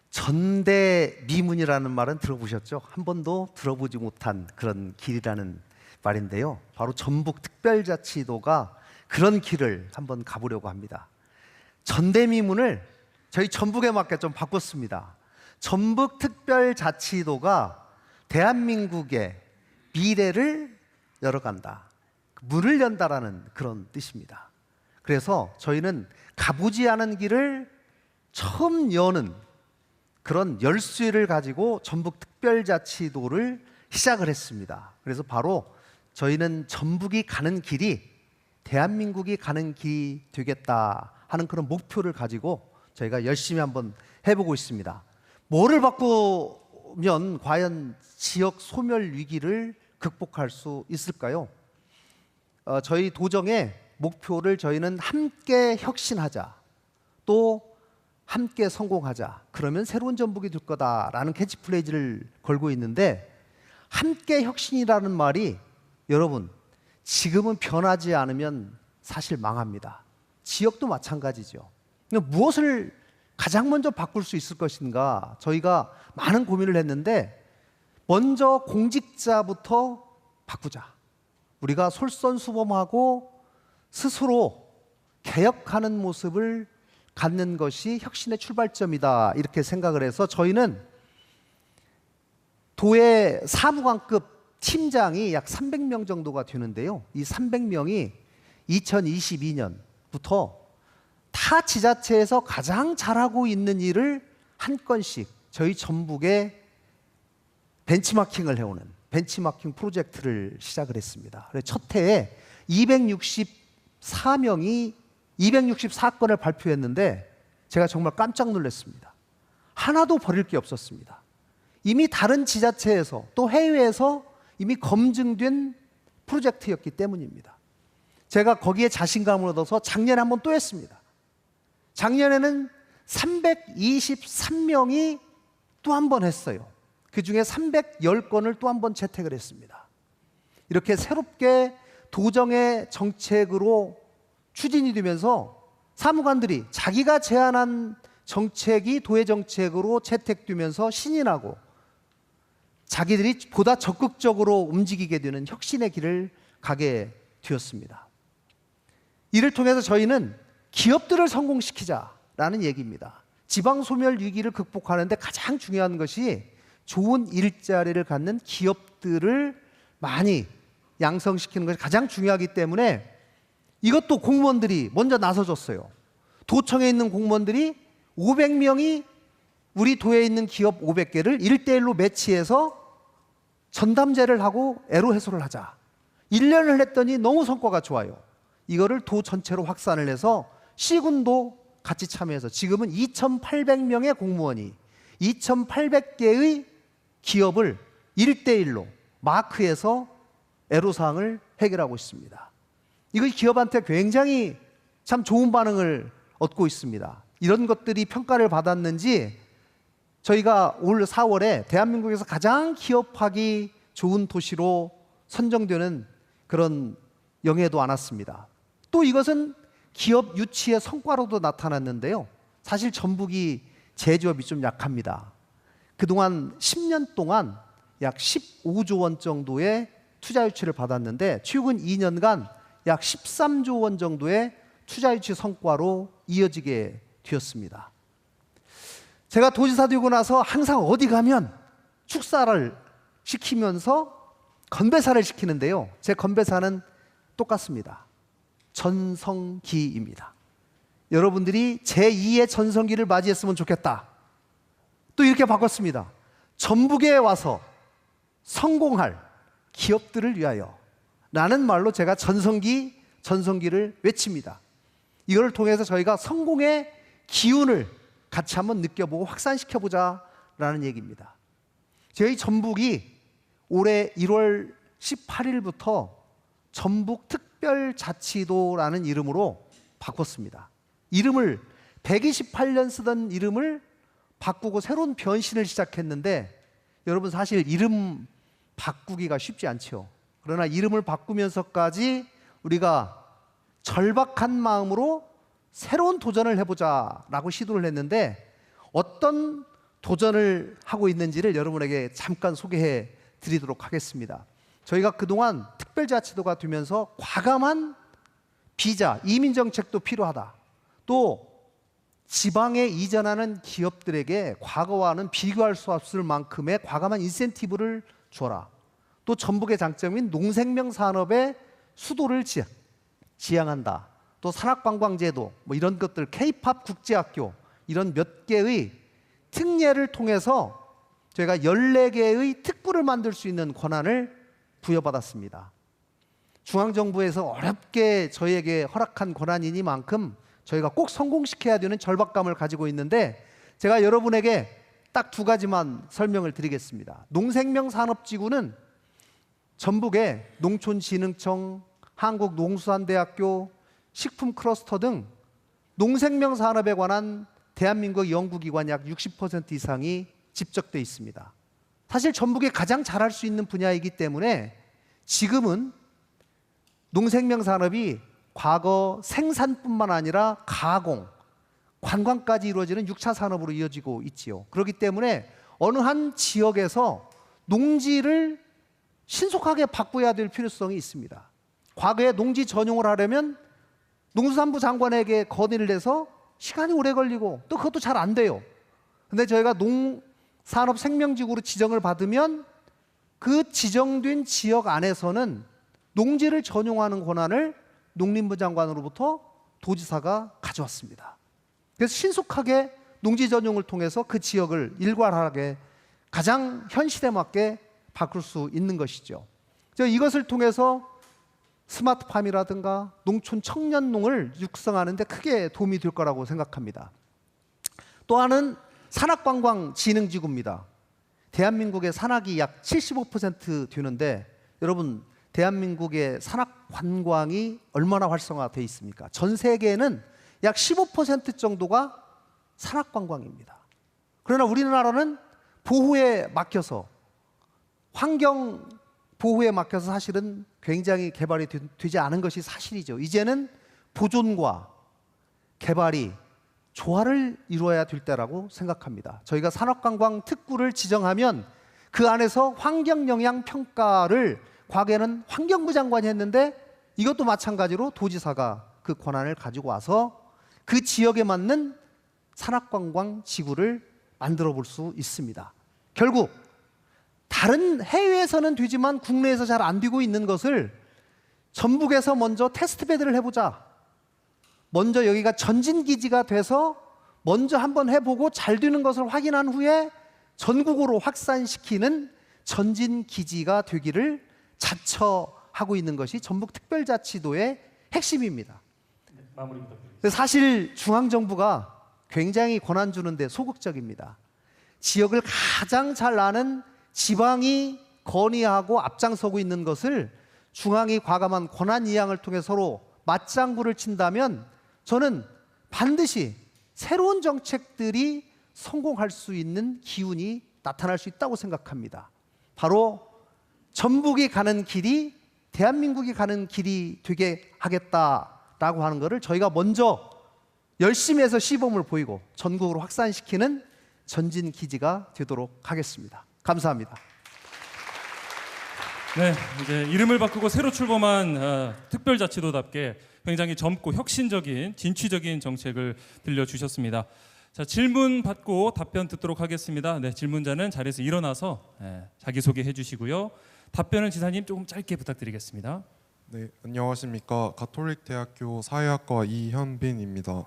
전대미문이라는 말은 들어보셨죠? 한 번도 들어보지 못한 그런 길이라는 말인데요. 바로 전북특별자치도가 그런 길을 한번 가보려고 합니다. 전대미문을 저희 전북에 맞게 좀 바꿨습니다. 전북특별자치도가 대한민국의 미래를 열어간다. 문을 연다라는 그런 뜻입니다. 그래서 저희는 가보지 않은 길을 처음 여는 그런 열쇠를 가지고 전북특별자치도를 시작을 했습니다. 그래서 바로 저희는 전북이 가는 길이 대한민국이 가는 길이 되겠다 하는 그런 목표를 가지고 저희가 열심히 한번 해보고 있습니다. 뭐를 바꾸면 과연 지역 소멸 위기를 극복할 수 있을까요? 저희 도정의 목표를 저희는 함께 혁신하자, 또 함께 성공하자, 그러면 새로운 전북이 될 거다라는 캐치프레이즈를 걸고 있는데, 함께 혁신이라는 말이 여러분 지금은 변하지 않으면 사실 망합니다. 지역도 마찬가지죠. 무엇을 가장 먼저 바꿀 수 있을 것인가 저희가 많은 고민을 했는데, 먼저 공직자부터 바꾸자. 우리가 솔선수범하고 스스로 개혁하는 모습을 갖는 것이 혁신의 출발점이다, 이렇게 생각을 해서 저희는 도의 사무관급 팀장이 약 300명 정도가 되는데요. 이 300명이 2022년부터 타 지자체에서 가장 잘하고 있는 일을 한 건씩 저희 전북에 벤치마킹을 해오는 벤치마킹 프로젝트를 시작을 했습니다. 첫 해에 264건을 발표했는데 제가 정말 깜짝 놀랐습니다. 하나도 버릴 게 없었습니다. 이미 다른 지자체에서 또 해외에서 이미 검증된 프로젝트였기 때문입니다. 제가 거기에 자신감을 얻어서 작년에 한번 또 했습니다. 작년에는 323명이 또 한 번 했어요. 그 중에 310건을 또 한 번 채택을 했습니다. 이렇게 새롭게 도정의 정책으로 추진이 되면서 사무관들이 자기가 제안한 정책이 도의 정책으로 채택되면서 신이 나고 자기들이 보다 적극적으로 움직이게 되는 혁신의 길을 가게 되었습니다. 이를 통해서 저희는 기업들을 성공시키자라는 얘기입니다. 지방 소멸 위기를 극복하는데 가장 중요한 것이 좋은 일자리를 갖는 기업들을 많이 양성시키는 것이 가장 중요하기 때문에 이것도 공무원들이 먼저 나서줬어요. 도청에 있는 공무원들이 500명이 우리 도에 있는 기업 500개를 1대1로 매치해서 전담제를 하고 애로 해소를 하자. 1년을 했더니 너무 성과가 좋아요. 이거를 도 전체로 확산을 해서 C군도 같이 참여해서 지금은 2,800명의 공무원이 2,800개의 기업을 1대1로 마크해서 애로사항을 해결하고 있습니다. 이것이 기업한테 굉장히 참 좋은 반응을 얻고 있습니다. 이런 것들이 평가를 받았는지 저희가 올 4월에 대한민국에서 가장 기업하기 좋은 도시로 선정되는 그런 영예도 안았습니다. 또 이것은 기업 유치의 성과로도 나타났는데요. 사실 전북이 제조업이 좀 약합니다. 그동안 10년 동안 약 15조 원 정도의 투자 유치를 받았는데 최근 2년간 약 13조 원 정도의 투자 유치 성과로 이어지게 되었습니다. 제가 도지사 되고 나서 항상 어디 가면 축사를 시키면서 건배사를 시키는데요. 제 건배사는 똑같습니다. 전성기입니다. 여러분들이 제2의 전성기를 맞이했으면 좋겠다. 또 이렇게 바꿨습니다. 전북에 와서 성공할 기업들을 위하여 라는 말로 제가 전성기를 외칩니다. 이걸 통해서 저희가 성공의 기운을 같이 한번 느껴보고 확산시켜보자 라는 얘기입니다. 저희 전북이 올해 1월 18일부터 전북특별자치도라는 이름으로 바꿨습니다. 이름을 128년 쓰던 이름을 바꾸고 새로운 변신을 시작했는데 여러분 사실 이름 바꾸기가 쉽지 않죠. 그러나 이름을 바꾸면서까지 우리가 절박한 마음으로 새로운 도전을 해보자라고 시도를 했는데 어떤 도전을 하고 있는지를 여러분에게 잠깐 소개해 드리도록 하겠습니다. 저희가 그동안 특별자치도가 되면서 과감한 비자, 이민정책도 필요하다. 또 지방에 이전하는 기업들에게 과거와는 비교할 수 없을 만큼의 과감한 인센티브를 줘라. 또 전북의 장점인 농생명 산업의 수도를 지향한다. 또 산학관광제도 뭐 이런 것들, K-팝 국제학교 이런 몇 개의 특례를 통해서 저희가 14개의 특구를 만들 수 있는 권한을 부여받았습니다. 중앙정부에서 어렵게 저희에게 허락한 권한이니만큼 저희가 꼭 성공시켜야 되는 절박감을 가지고 있는데 제가 여러분에게 딱 두 가지만 설명을 드리겠습니다. 농생명 산업지구는 전북의 농촌진흥청, 한국농수산대학교, 식품클러스터 등 농생명 산업에 관한 대한민국 연구기관 약 60% 이상이 집적돼 있습니다. 사실 전북이 가장 잘할 수 있는 분야이기 때문에 지금은 농생명 산업이 과거 생산뿐만 아니라 가공, 관광까지 이루어지는 6차 산업으로 이어지고 있지요. 그렇기 때문에 어느 한 지역에서 농지를 신속하게 바꿔야 될 필요성이 있습니다. 과거에 농지 전용을 하려면 농수산부 장관에게 건의를 해서 시간이 오래 걸리고 또 그것도 잘 안 돼요. 근데 저희가 농산업 생명지구로 지정을 받으면 그 지정된 지역 안에서는 농지를 전용하는 권한을 농림부 장관으로부터 도지사가 가져왔습니다. 그래서 신속하게 농지 전용을 통해서 그 지역을 일괄하게 가장 현실에 맞게 바꿀 수 있는 것이죠. 이것을 통해서 스마트팜이라든가 농촌 청년농을 육성하는 데 크게 도움이 될 거라고 생각합니다. 또 하나는 산악관광진흥지구입니다. 대한민국의 산악이 약 75% 되는데 여러분 대한민국의 산악관광이 얼마나 활성화되어 있습니까? 전 세계에는 약 15% 정도가 산악관광입니다. 그러나 우리나라는 보호에 막혀서 환경 보호에 막혀서 사실은 굉장히 개발이 되지 않은 것이 사실이죠. 이제는 보존과 개발이 조화를 이루어야 될 때라고 생각합니다. 저희가 산업관광 특구를 지정하면 그 안에서 환경영향평가를 과거에는 환경부 장관이 했는데 이것도 마찬가지로 도지사가 그 권한을 가지고 와서 그 지역에 맞는 산악관광 지구를 만들어 볼 수 있습니다. 결국 다른 해외에서는 되지만 국내에서 잘 안 되고 있는 것을 전북에서 먼저 테스트베드를 해보자. 먼저 여기가 전진기지가 돼서 먼저 한번 해보고 잘 되는 것을 확인한 후에 전국으로 확산시키는 전진기지가 되기를 자처하고 있는 것이 전북특별자치도의 핵심입니다. 마무리 부탁드립니다. 사실 중앙정부가 굉장히 권한 주는데 소극적입니다. 지역을 가장 잘 아는 지방이 건의하고 앞장서고 있는 것을 중앙이 과감한 권한 이양을 통해 서로 맞장구를 친다면 저는 반드시 새로운 정책들이 성공할 수 있는 기운이 나타날 수 있다고 생각합니다. 바로 전북이 가는 길이 대한민국이 가는 길이 되게 하겠다라고 하는 것을 저희가 먼저 열심히 해서 시범을 보이고 전국으로 확산시키는 전진기지가 되도록 하겠습니다. 감사합니다. 네, 이제 이름을 바꾸고 새로 출범한 특별자치도답게 굉장히 젊고 혁신적인 진취적인 정책을 들려주셨습니다. 자, 질문 받고 답변 듣도록 하겠습니다. 네, 질문자는 자리에서 일어나서 자기소개해 주시고요. 답변은 지사님 조금 짧게 부탁드리겠습니다. 네, 안녕하십니까. 가톨릭대학교 사회학과 이현빈입니다.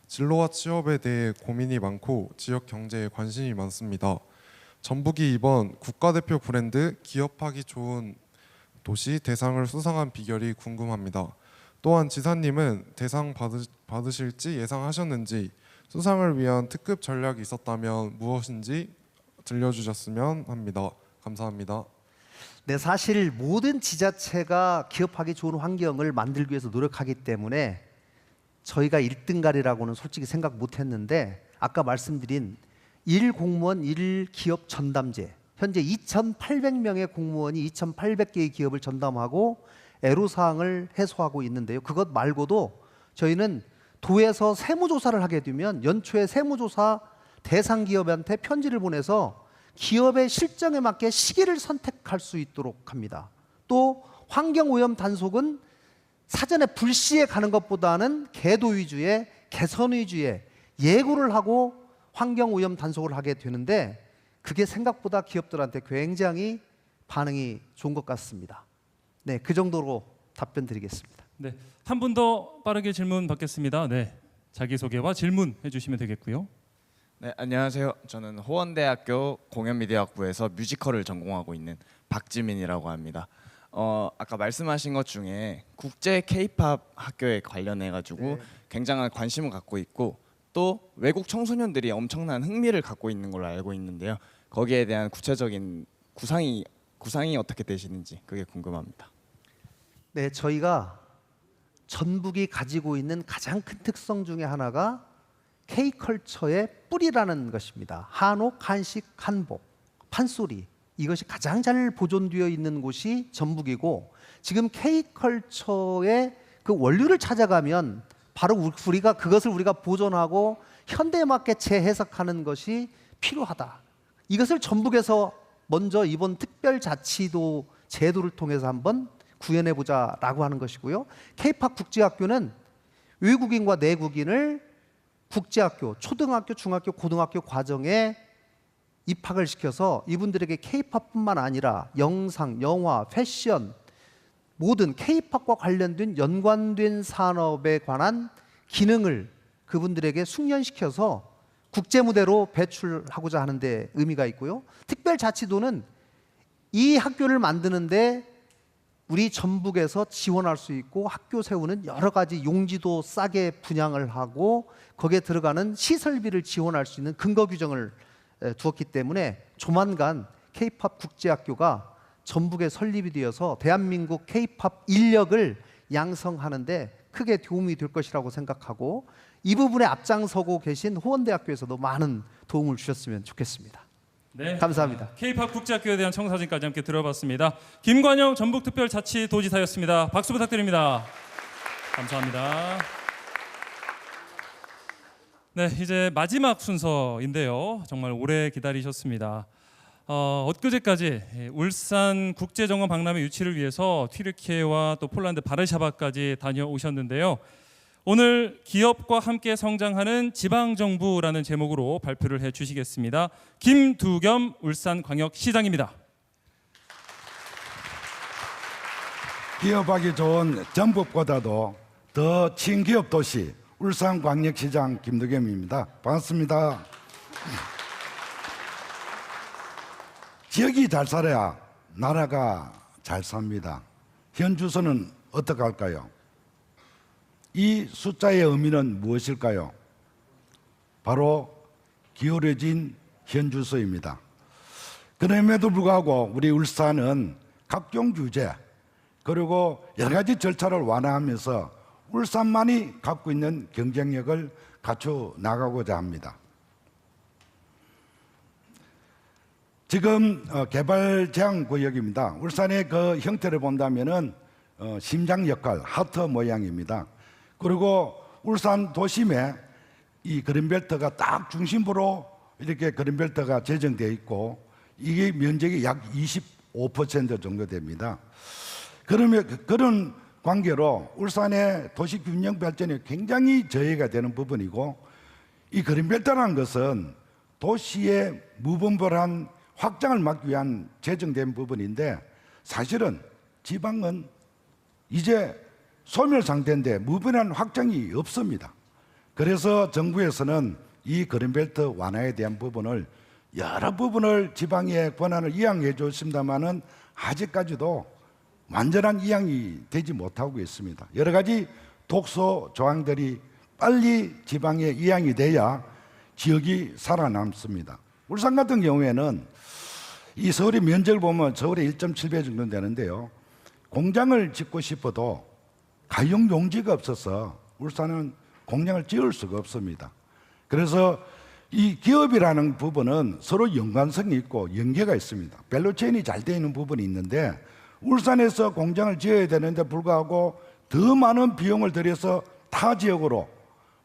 진로와 취업에 대해 고민이 많고 지역 경제에 관심이 많습니다. 전북이 이번 국가대표 브랜드 기업하기 좋은 도시 대상을 수상한 비결이 궁금합니다. 또한 지사님은 대상 받으실지 예상하셨는지, 수상을 위한 특급 전략이 있었다면 무엇인지 들려주셨으면 합니다. 감사합니다. 네, 사실 모든 지자체가 기업하기 좋은 환경을 만들기 위해서 노력하기 때문에 저희가 1등가리라고는 솔직히 생각 못했는데, 아까 말씀드린 1공무원 1기업 전담제, 현재 2,800명의 공무원이 2,800개의 기업을 전담하고 애로사항을 해소하고 있는데요. 그것 말고도 저희는 도에서 세무조사를 하게 되면 연초에 세무조사 대상 기업한테 편지를 보내서 기업의 실정에 맞게 시기를 선택할 수 있도록 합니다. 또 환경오염 단속은 사전에 불시에 가는 것보다는 계도 위주의 개선 위주의 예고를 하고 환경오염 단속을 하게 되는데, 그게 생각보다 기업들한테 굉장히 반응이 좋은 것 같습니다. 네, 그 정도로 답변 드리겠습니다. 네, 한 분 더 빠르게 질문 받겠습니다. 네, 자기소개와 질문 해주시면 되겠고요. 네, 안녕하세요. 저는 호원대학교 공연미디어학부에서 뮤지컬을 전공하고 있는 박지민이라고 합니다. 아까 말씀하신 것 중에 국제 K-팝 학교에 관련해 가지고 굉장한 관심을 갖고 있고, 또 외국 청소년들이 엄청난 흥미를 갖고 있는 걸로 알고 있는데요. 거기에 대한 구체적인 구상이 어떻게 되시는지 그게 궁금합니다. 네, 저희가 전북이 가지고 있는 가장 큰 특성 중에 하나가 K컬처의 뿌리라는 것입니다. 한옥, 한식, 한복, 판소리, 이것이 가장 잘 보존되어 있는 곳이 전북이고, 지금 K컬처의 그 원료를 찾아가면 바로 그것을 우리가 보존하고 현대에 맞게 재해석하는 것이 필요하다. 이것을 전북에서 먼저 이번 특별자치도 제도를 통해서 한번 구현해 보자라고 하는 것이고요. K-팝 국제학교는 외국인과 내국인을 국제학교, 초등학교, 중학교, 고등학교 과정에 입학을 시켜서 이분들에게 K-팝뿐만 아니라 영상, 영화, 패션, 모든 K-팝과 관련된 연관된 산업에 관한 기능을 그분들에게 숙련시켜서 국제무대로 배출하고자 하는 데 의미가 있고요. 특별자치도는 이 학교를 만드는데 우리 전북에서 지원할 수 있고, 학교 세우는 여러 가지 용지도 싸게 분양을 하고 거기에 들어가는 시설비를 지원할 수 있는 근거 규정을 두었기 때문에 조만간 K-팝 국제학교가 전북에 설립이 되어서 대한민국 K-팝 인력을 양성하는 데 크게 도움이 될 것이라고 생각하고, 이 부분에 앞장서고 계신 호원대학교에서도 많은 도움을 주셨으면 좋겠습니다. 네, 감사합니다. K-팝 국제학교에 대한 청사진까지 함께 들어봤습니다. 김관영 전북특별자치도지사였습니다. 박수 부탁드립니다. 감사합니다. 네, 이제 마지막 순서인데요. 정말 오래 기다리셨습니다. 엊그제까지 울산 국제정원 박람회 유치를 위해서 튀르키예와 또 폴란드 바르샤바까지 다녀오셨는데요. 오늘 기업과 함께 성장하는 지방정부라는 제목으로 발표를 해주시겠습니다. 김두겸 울산광역시장입니다. 기업하기 좋은 전북보다도 더 친기업 도시 울산광역시장 김두겸입니다. 반갑습니다. 지역이 잘 살아야 나라가 잘 삽니다. 현 주소는 어떻게 할까요? 이 숫자의 의미는 무엇일까요? 바로 기울어진 현 주소입니다. 그럼에도 불구하고 우리 울산은 각종 규제 그리고 여러 가지 절차를 완화하면서 울산만이 갖고 있는 경쟁력을 갖춰 나가고자 합니다. 지금 개발 제한 구역입니다. 울산의 그 형태를 본다면은 심장 역할, 하트 모양입니다. 그리고 울산 도심에 이 그린벨트가 딱 중심부로 이렇게 그린벨트가 제정되어 있고, 이게 면적이 약 25% 정도 됩니다. 그러면 그런 관계로 울산의 도시 균형 발전이 굉장히 저해가 되는 부분이고, 이 그린벨트라는 것은 도시의 무분별한 확장을 막기 위한 제정된 부분인데, 사실은 지방은 이제 소멸 상태인데 무분별한 확장이 없습니다. 그래서 정부에서는 이 그린벨트 완화에 대한 부분을 여러 부분을 지방의 권한을 이양해 줬습니다마는 아직까지도 완전한 이양이 되지 못하고 있습니다. 여러 가지 독소 조항들이 빨리 지방에 이양이 돼야 지역이 살아남습니다. 울산 같은 경우에는 이 서울의 면적을 보면 서울의 1.7배 정도 되는데요. 공장을 짓고 싶어도 가용 용지가 없어서 울산은 공장을 지을 수가 없습니다. 그래서 이 기업이라는 부분은 서로 연관성이 있고 연계가 있습니다. 밸류체인이 잘 되어 있는 부분이 있는데, 울산에서 공장을 지어야 되는데 불구하고 더 많은 비용을 들여서 타 지역으로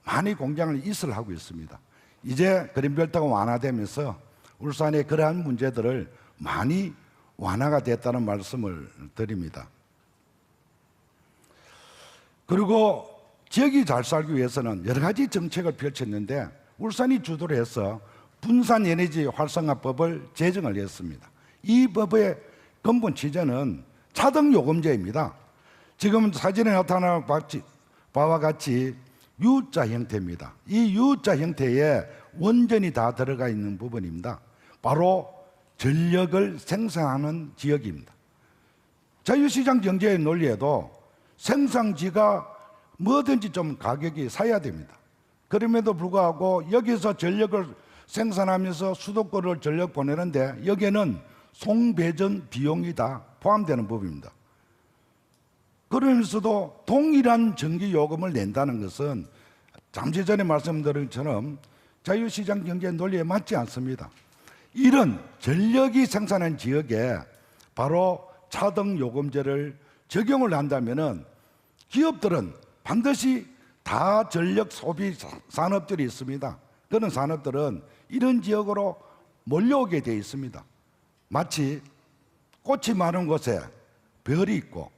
많이 공장을 이설하고 있습니다. 이제 그린벨트가 완화되면서 울산의 그러한 문제들을 많이 완화가 됐다는 말씀을 드립니다. 그리고 지역이 잘 살기 위해서는 여러 가지 정책을 펼쳤는데, 울산이 주도를 해서 분산에너지 활성화법을 제정을 했습니다. 이 법의 근본 취지는 차등요금제입니다. 지금 사진에 나타난 바와 같이 U자 형태입니다. 이 U자 형태에 원전이 다 들어가 있는 부분입니다. 바로 전력을 생산하는 지역입니다. 자유시장 경제의 논리에도 생산지가 뭐든지 좀 가격이 사야 됩니다. 그럼에도 불구하고 여기서 전력을 생산하면서 수도권을 전력 보내는데 여기에는 송배전 비용이 다 포함되는 법입니다. 그러면서도 동일한 전기 요금을 낸다는 것은 잠시 전에 말씀드린 것처럼 자유시장 경제 논리에 맞지 않습니다. 이런 전력이 생산한 지역에 바로 차등 요금제를 적용을 한다면은 기업들은 반드시 다 전력 소비 산업들이 있습니다. 그런 산업들은 이런 지역으로 몰려오게 되어 있습니다. 마치 꽃이 많은 곳에 별이 있고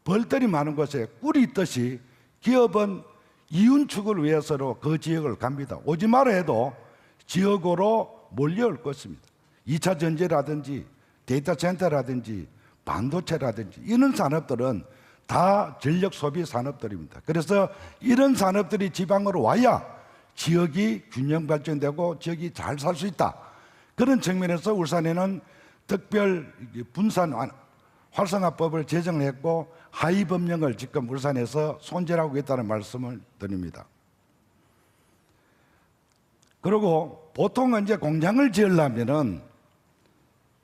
벌들이 많은 곳에 꿀이 있듯이 기업은 이윤축을 위해서로 그 지역을 갑니다. 오지 마라 해도 지역으로 몰려올 것입니다. 2차 전지라든지 데이터 센터라든지 반도체라든지 이런 산업들은 다 전력 소비 산업들입니다. 그래서 이런 산업들이 지방으로 와야 지역이 균형 발전되고 지역이 잘 살 수 있다. 그런 측면에서 울산에는 특별 분산 활성화법을 제정했고 하위 법령을 지금 울산에서 손질하고 있다는 말씀을 드립니다. 그리고 보통 이제 공장을 지으려면은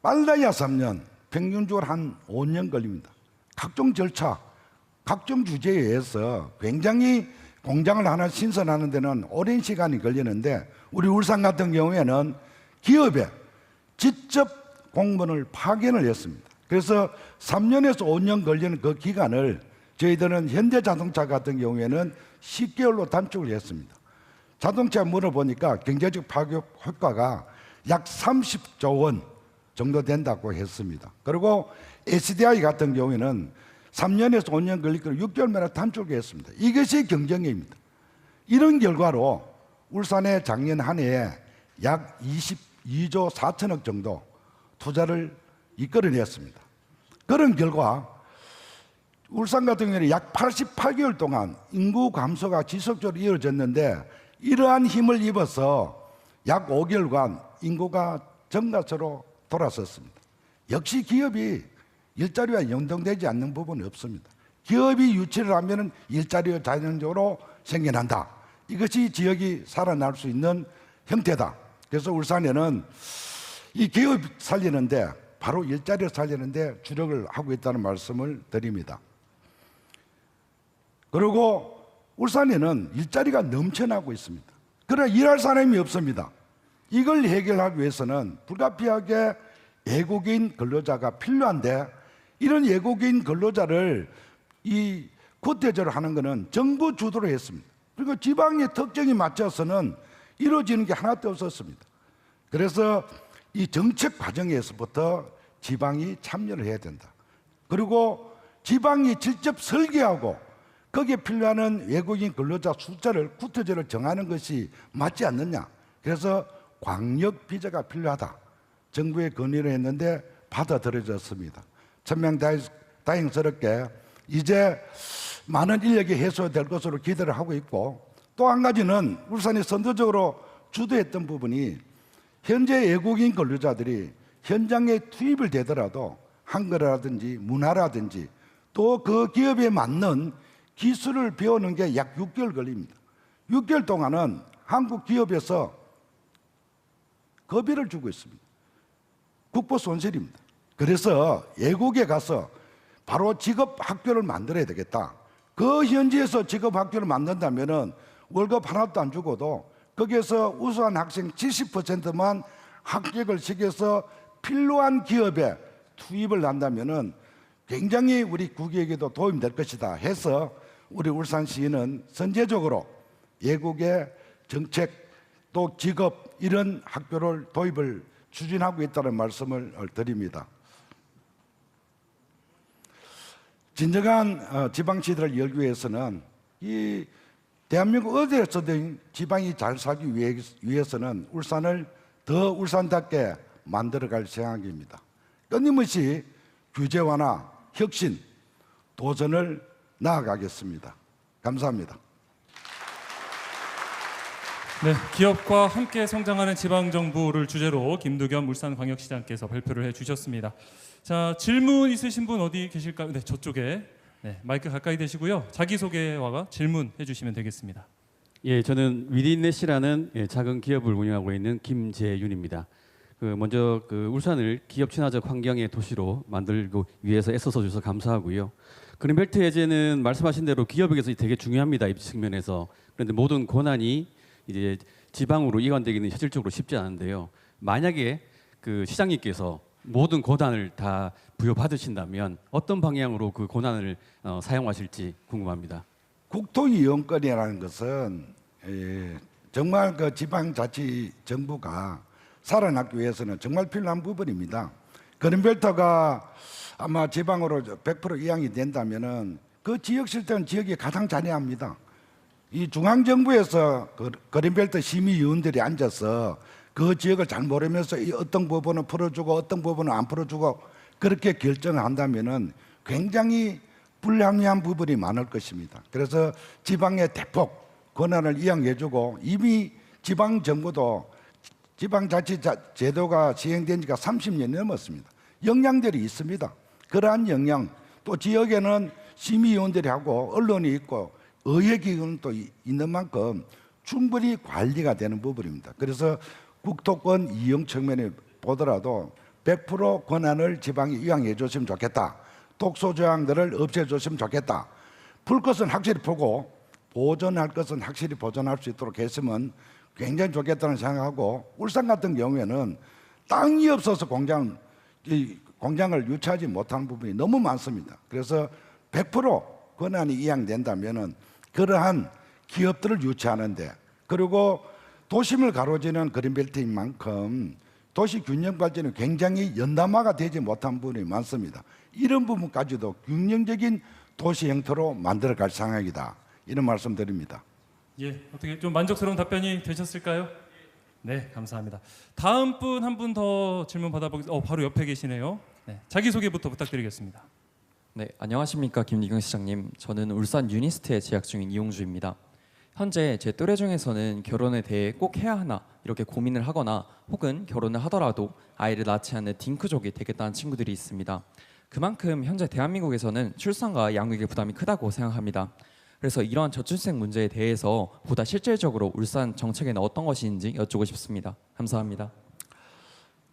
빨라야 3년, 평균적으로 한 5년 걸립니다. 각종 절차, 각종 주제에 의해서 굉장히 공장을 하나 신설하는 데는 오랜 시간이 걸리는데, 우리 울산 같은 경우에는 기업에 직접 공무원을 파견을 했습니다. 그래서 3년에서 5년 걸리는 그 기간을 저희들은 현대자동차 같은 경우에는 10개월로 단축을 했습니다. 자동차 물어보니까 경제적 파급 효과가 약 30조 원 정도 된다고 했습니다. 그리고 SDI 같은 경우에는 3년에서 5년 걸릴 걸 6개월 만에 단축을 했습니다. 이것이 경쟁입니다. 이런 결과로 울산의 작년 한 해에 약 22조 4천억 정도 투자를 이끌어냈습니다. 그런 결과 울산 같은 경우에는 약 88개월 동안 인구 감소가 지속적으로 이어졌는데, 이러한 힘을 입어서 약 5개월간 인구가 증가세로 돌아섰습니다. 역시 기업이 일자리와 연동되지 않는 부분이 없습니다. 기업이 유치를 하면 일자리가 자연적으로 생겨난다. 이것이 지역이 살아날 수 있는 형태다. 그래서 울산에는 이 기업 살리는데, 바로 일자리를 살리는데 주력을 하고 있다는 말씀을 드립니다. 그리고 울산에는 일자리가 넘쳐나고 있습니다. 그러나 일할 사람이 없습니다. 이걸 해결하기 위해서는 불가피하게 외국인 근로자가 필요한데, 이런 외국인 근로자를 이 구태제로 하는 것은 정부 주도로 했습니다. 그리고 지방의 특정에 맞춰서는 이루어지는 게 하나도 없었습니다. 그래서 이 정책 과정에서부터 지방이 참여를 해야 된다. 그리고 지방이 직접 설계하고 거기에 필요한 외국인 근로자 숫자를 구체적으로 정하는 것이 맞지 않느냐. 그래서 광역 비자가 필요하다. 정부에 건의를 했는데 받아들여졌습니다. 천명다행스럽게 이제 많은 인력이 해소될 것으로 기대를 하고 있고, 또 한 가지는 울산이 선도적으로 주도했던 부분이 현재 외국인 근로자들이 현장에 투입을 되더라도 한글이라든지 문화라든지 또 그 기업에 맞는 기술을 배우는 게 약 6개월 걸립니다. 6개월 동안은 한국 기업에서 급여를 주고 있습니다. 국보 손실입니다. 그래서 외국에 가서 바로 직업 학교를 만들어야 되겠다. 그 현지에서 직업 학교를 만든다면은 월급 하나도 안 주고도 거기에서 우수한 학생 70%만 합격을 시켜서 필요한 기업에 투입을 한다면은 굉장히 우리 국익에도 도움이 될 것이다 해서 우리 울산시는 선제적으로 외국의 정책 또 직업 이런 학교를 도입을 추진하고 있다는 말씀을 드립니다. 진정한 지방시들을 열기 위해서는 이 대한민국 어디에서든 지방이 잘 살기 위해서는 울산을 더 울산답게 만들어갈 생각입니다. 끊임없이 규제 완화, 혁신, 도전을 나아가겠습니다. 감사합니다. 네, 기업과 함께 성장하는 지방정부를 주제로 김두겸 울산광역시장께서 발표를 해주셨습니다. 자, 질문 있으신 분 어디 계실까요? 네, 저쪽에 마이크 가까이 대시고요. 자기소개와 질문 해주시면 되겠습니다. 예, 저는 위딘넷이라는 작은 기업을 운영하고 있는 김재윤입니다. 먼저 울산을 기업 친화적 환경의 도시로 만들고 위해서 애써서 주셔서 감사하고요. 그린벨트 해제는 말씀하신 대로 기업에게서 되게 중요합니다. 입지 측면에서. 그런데 모든 권한이 이제 지방으로 이관되기는 현실적으로 쉽지 않은데요. 만약에 시장님께서 모든 권한을 다 부여받으신다면 어떤 방향으로 그 권한을 사용하실지 궁금합니다. 국토이용권이라는 것은 정말 그 지방자치정부가 살아나기 위해서는 정말 필요한 부분입니다. 그린벨트가 아마 지방으로 100% 이양이 된다면은 그 지역 실정은 지역이 가장 잘해합니다. 이 중앙정부에서 그린벨트 심의위원들이 앉아서 그 지역을 잘 모르면서 어떤 부분은 풀어주고 어떤 부분은 안 풀어주고 그렇게 결정을 한다면은 굉장히 불합리한 부분이 많을 것입니다. 그래서 지방의 대폭 권한을 이양해주고 이미 지방정부도 지방자치제도가 시행된 지가 30년이 넘었습니다. 역량들이 있습니다. 그러한 역량, 또 지역에는 심의위원들이 하고 언론이 있고 의회기관은 또 있는 만큼 충분히 관리가 되는 부분입니다. 그래서 국토권 이용 측면에 보더라도 100% 권한을 지방이 이양해 줬으면 좋겠다. 독소조항들을 없애 줬으면 좋겠다. 풀 것은 확실히 풀고 보존할 것은 확실히 보존할 수 있도록 했으면 굉장히 좋겠다는 생각하고, 울산 같은 경우에는 땅이 없어서 공장을 유치하지 못하는 부분이 너무 많습니다. 그래서 100% 권한이 이양된다면은 그러한 기업들을 유치하는데, 그리고 도심을 가로지는 그린벨트인 만큼 도시 균형 발전이 굉장히 연담화가 되지 못한 부분이 많습니다. 이런 부분까지도 균형적인 도시 형태로 만들어갈 생각이다. 이런 말씀드립니다. 예, 어떻게 좀 만족스러운 답변이 되셨을까요? 네, 감사합니다. 다음 분 한 분 더 질문 받아보겠습니다. 바로 옆에 계시네요. 네, 자기소개부터 부탁드리겠습니다. 네, 안녕하십니까 김리경 시장님. 저는 울산 유니스트에 재학 중인 이용주입니다. 현재 제 또래 중에서는 결혼에 대해 꼭 해야 하나 이렇게 고민을 하거나 혹은 결혼을 하더라도 아이를 낳지 않는 딩크족이 되겠다는 친구들이 있습니다. 그만큼 현재 대한민국에서는 출산과 양육의 부담이 크다고 생각합니다. 그래서 이러한 저출생 문제에 대해서 보다 실질적으로 울산 정책에는 어떤 것이 있는지 여쭙고 싶습니다. 감사합니다.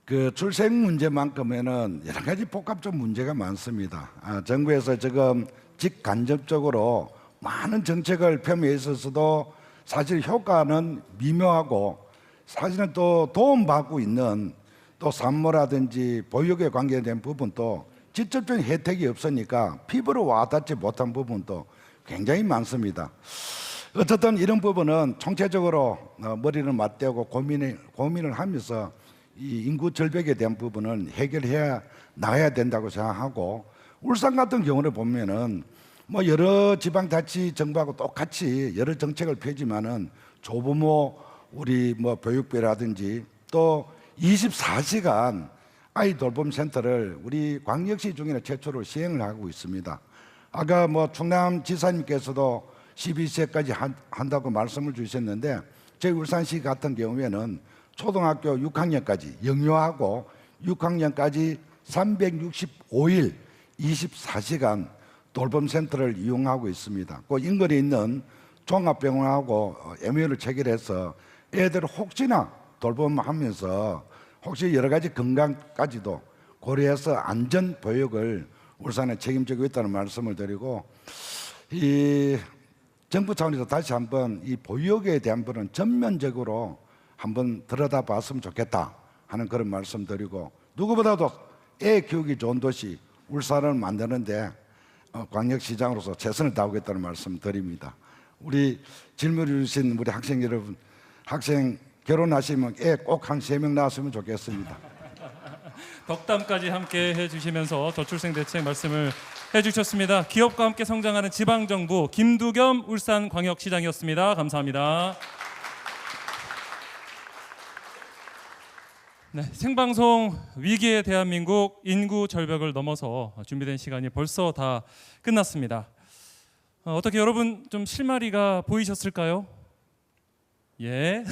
그 출생 문제만큼에는 여러 가지 복합적 문제가 많습니다. 정부에서 지금 직간접적으로 많은 정책을 펴며 있어서도 사실 효과는 미묘하고, 사실은 또 도움받고 있는 또 산모라든지 보육에 관계된 부분도 직접적인 혜택이 없으니까 피부로 와닿지 못한 부분도 굉장히 많습니다. 어쨌든 이런 부분은 총체적으로 머리를 맞대고 고민을 하면서 이 인구 절벽에 대한 부분은 해결해야 나가야 된다고 생각하고, 울산 같은 경우를 보면은 뭐 여러 지방자치정부하고 똑같이 여러 정책을 펴지만은 조부모 우리 뭐 교육비라든지 또 24시간 아이 돌봄 센터를 우리 광역시 중에는 최초로 시행을 하고 있습니다. 아까 뭐 충남 지사님께서도 12세까지 한다고 말씀을 주셨는데 저희 울산시 같은 경우에는 초등학교 6학년까지 영유아하고 6학년까지 365일 24시간 돌봄센터를 이용하고 있습니다. 그 인근에 있는 종합병원하고 MOU를 체결해서 애들 혹시나 돌봄하면서 혹시 여러 가지 건강까지도 고려해서 안전 보육을 울산에 책임지고 있다는 말씀을 드리고, 이 정부 차원에서 다시 한번 이 보육에 대한 부분은 전면적으로 한번 들여다봤으면 좋겠다 하는 그런 말씀드리고, 누구보다도 애 키우기 좋은 도시 울산을 만드는데 광역시장으로서 최선을 다하겠다는 말씀 드립니다. 우리 질문 주신 우리 학생 여러분, 학생 결혼하시면 애 꼭 한 3명 낳았으면 좋겠습니다. 덕담까지 함께 해주시면서 저출생 대책 말씀을 해주셨습니다. 기업과 함께 성장하는 지방정부 김두겸 울산광역시장이었습니다. 감사합니다. 네, 생방송 위기의 대한민국 인구 절벽을 넘어서 준비된 시간이 벌써 다 끝났습니다. 어떻게 여러분 좀 실마리가 보이셨을까요? 예.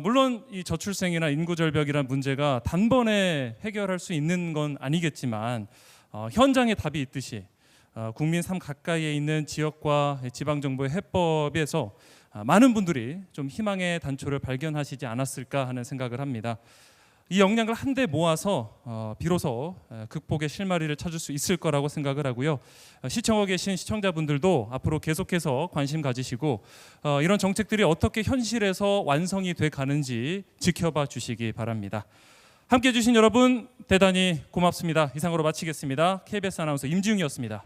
물론 이 저출생이나 인구 절벽이란 문제가 단번에 해결할 수 있는 건 아니겠지만 현장에 답이 있듯이 국민 삶 가까이에 있는 지역과 지방 정부의 해법에서 많은 분들이 좀 희망의 단초를 발견하시지 않았을까 하는 생각을 합니다. 이 역량을 한데 모아서 비로소 극복의 실마리를 찾을 수 있을 거라고 생각을 하고요. 시청하고 계신 시청자분들도 앞으로 계속해서 관심 가지시고 이런 정책들이 어떻게 현실에서 완성이 돼 가는지 지켜봐 주시기 바랍니다. 함께해 주신 여러분 대단히 고맙습니다. 이상으로 마치겠습니다. KBS 아나운서 임지웅이었습니다.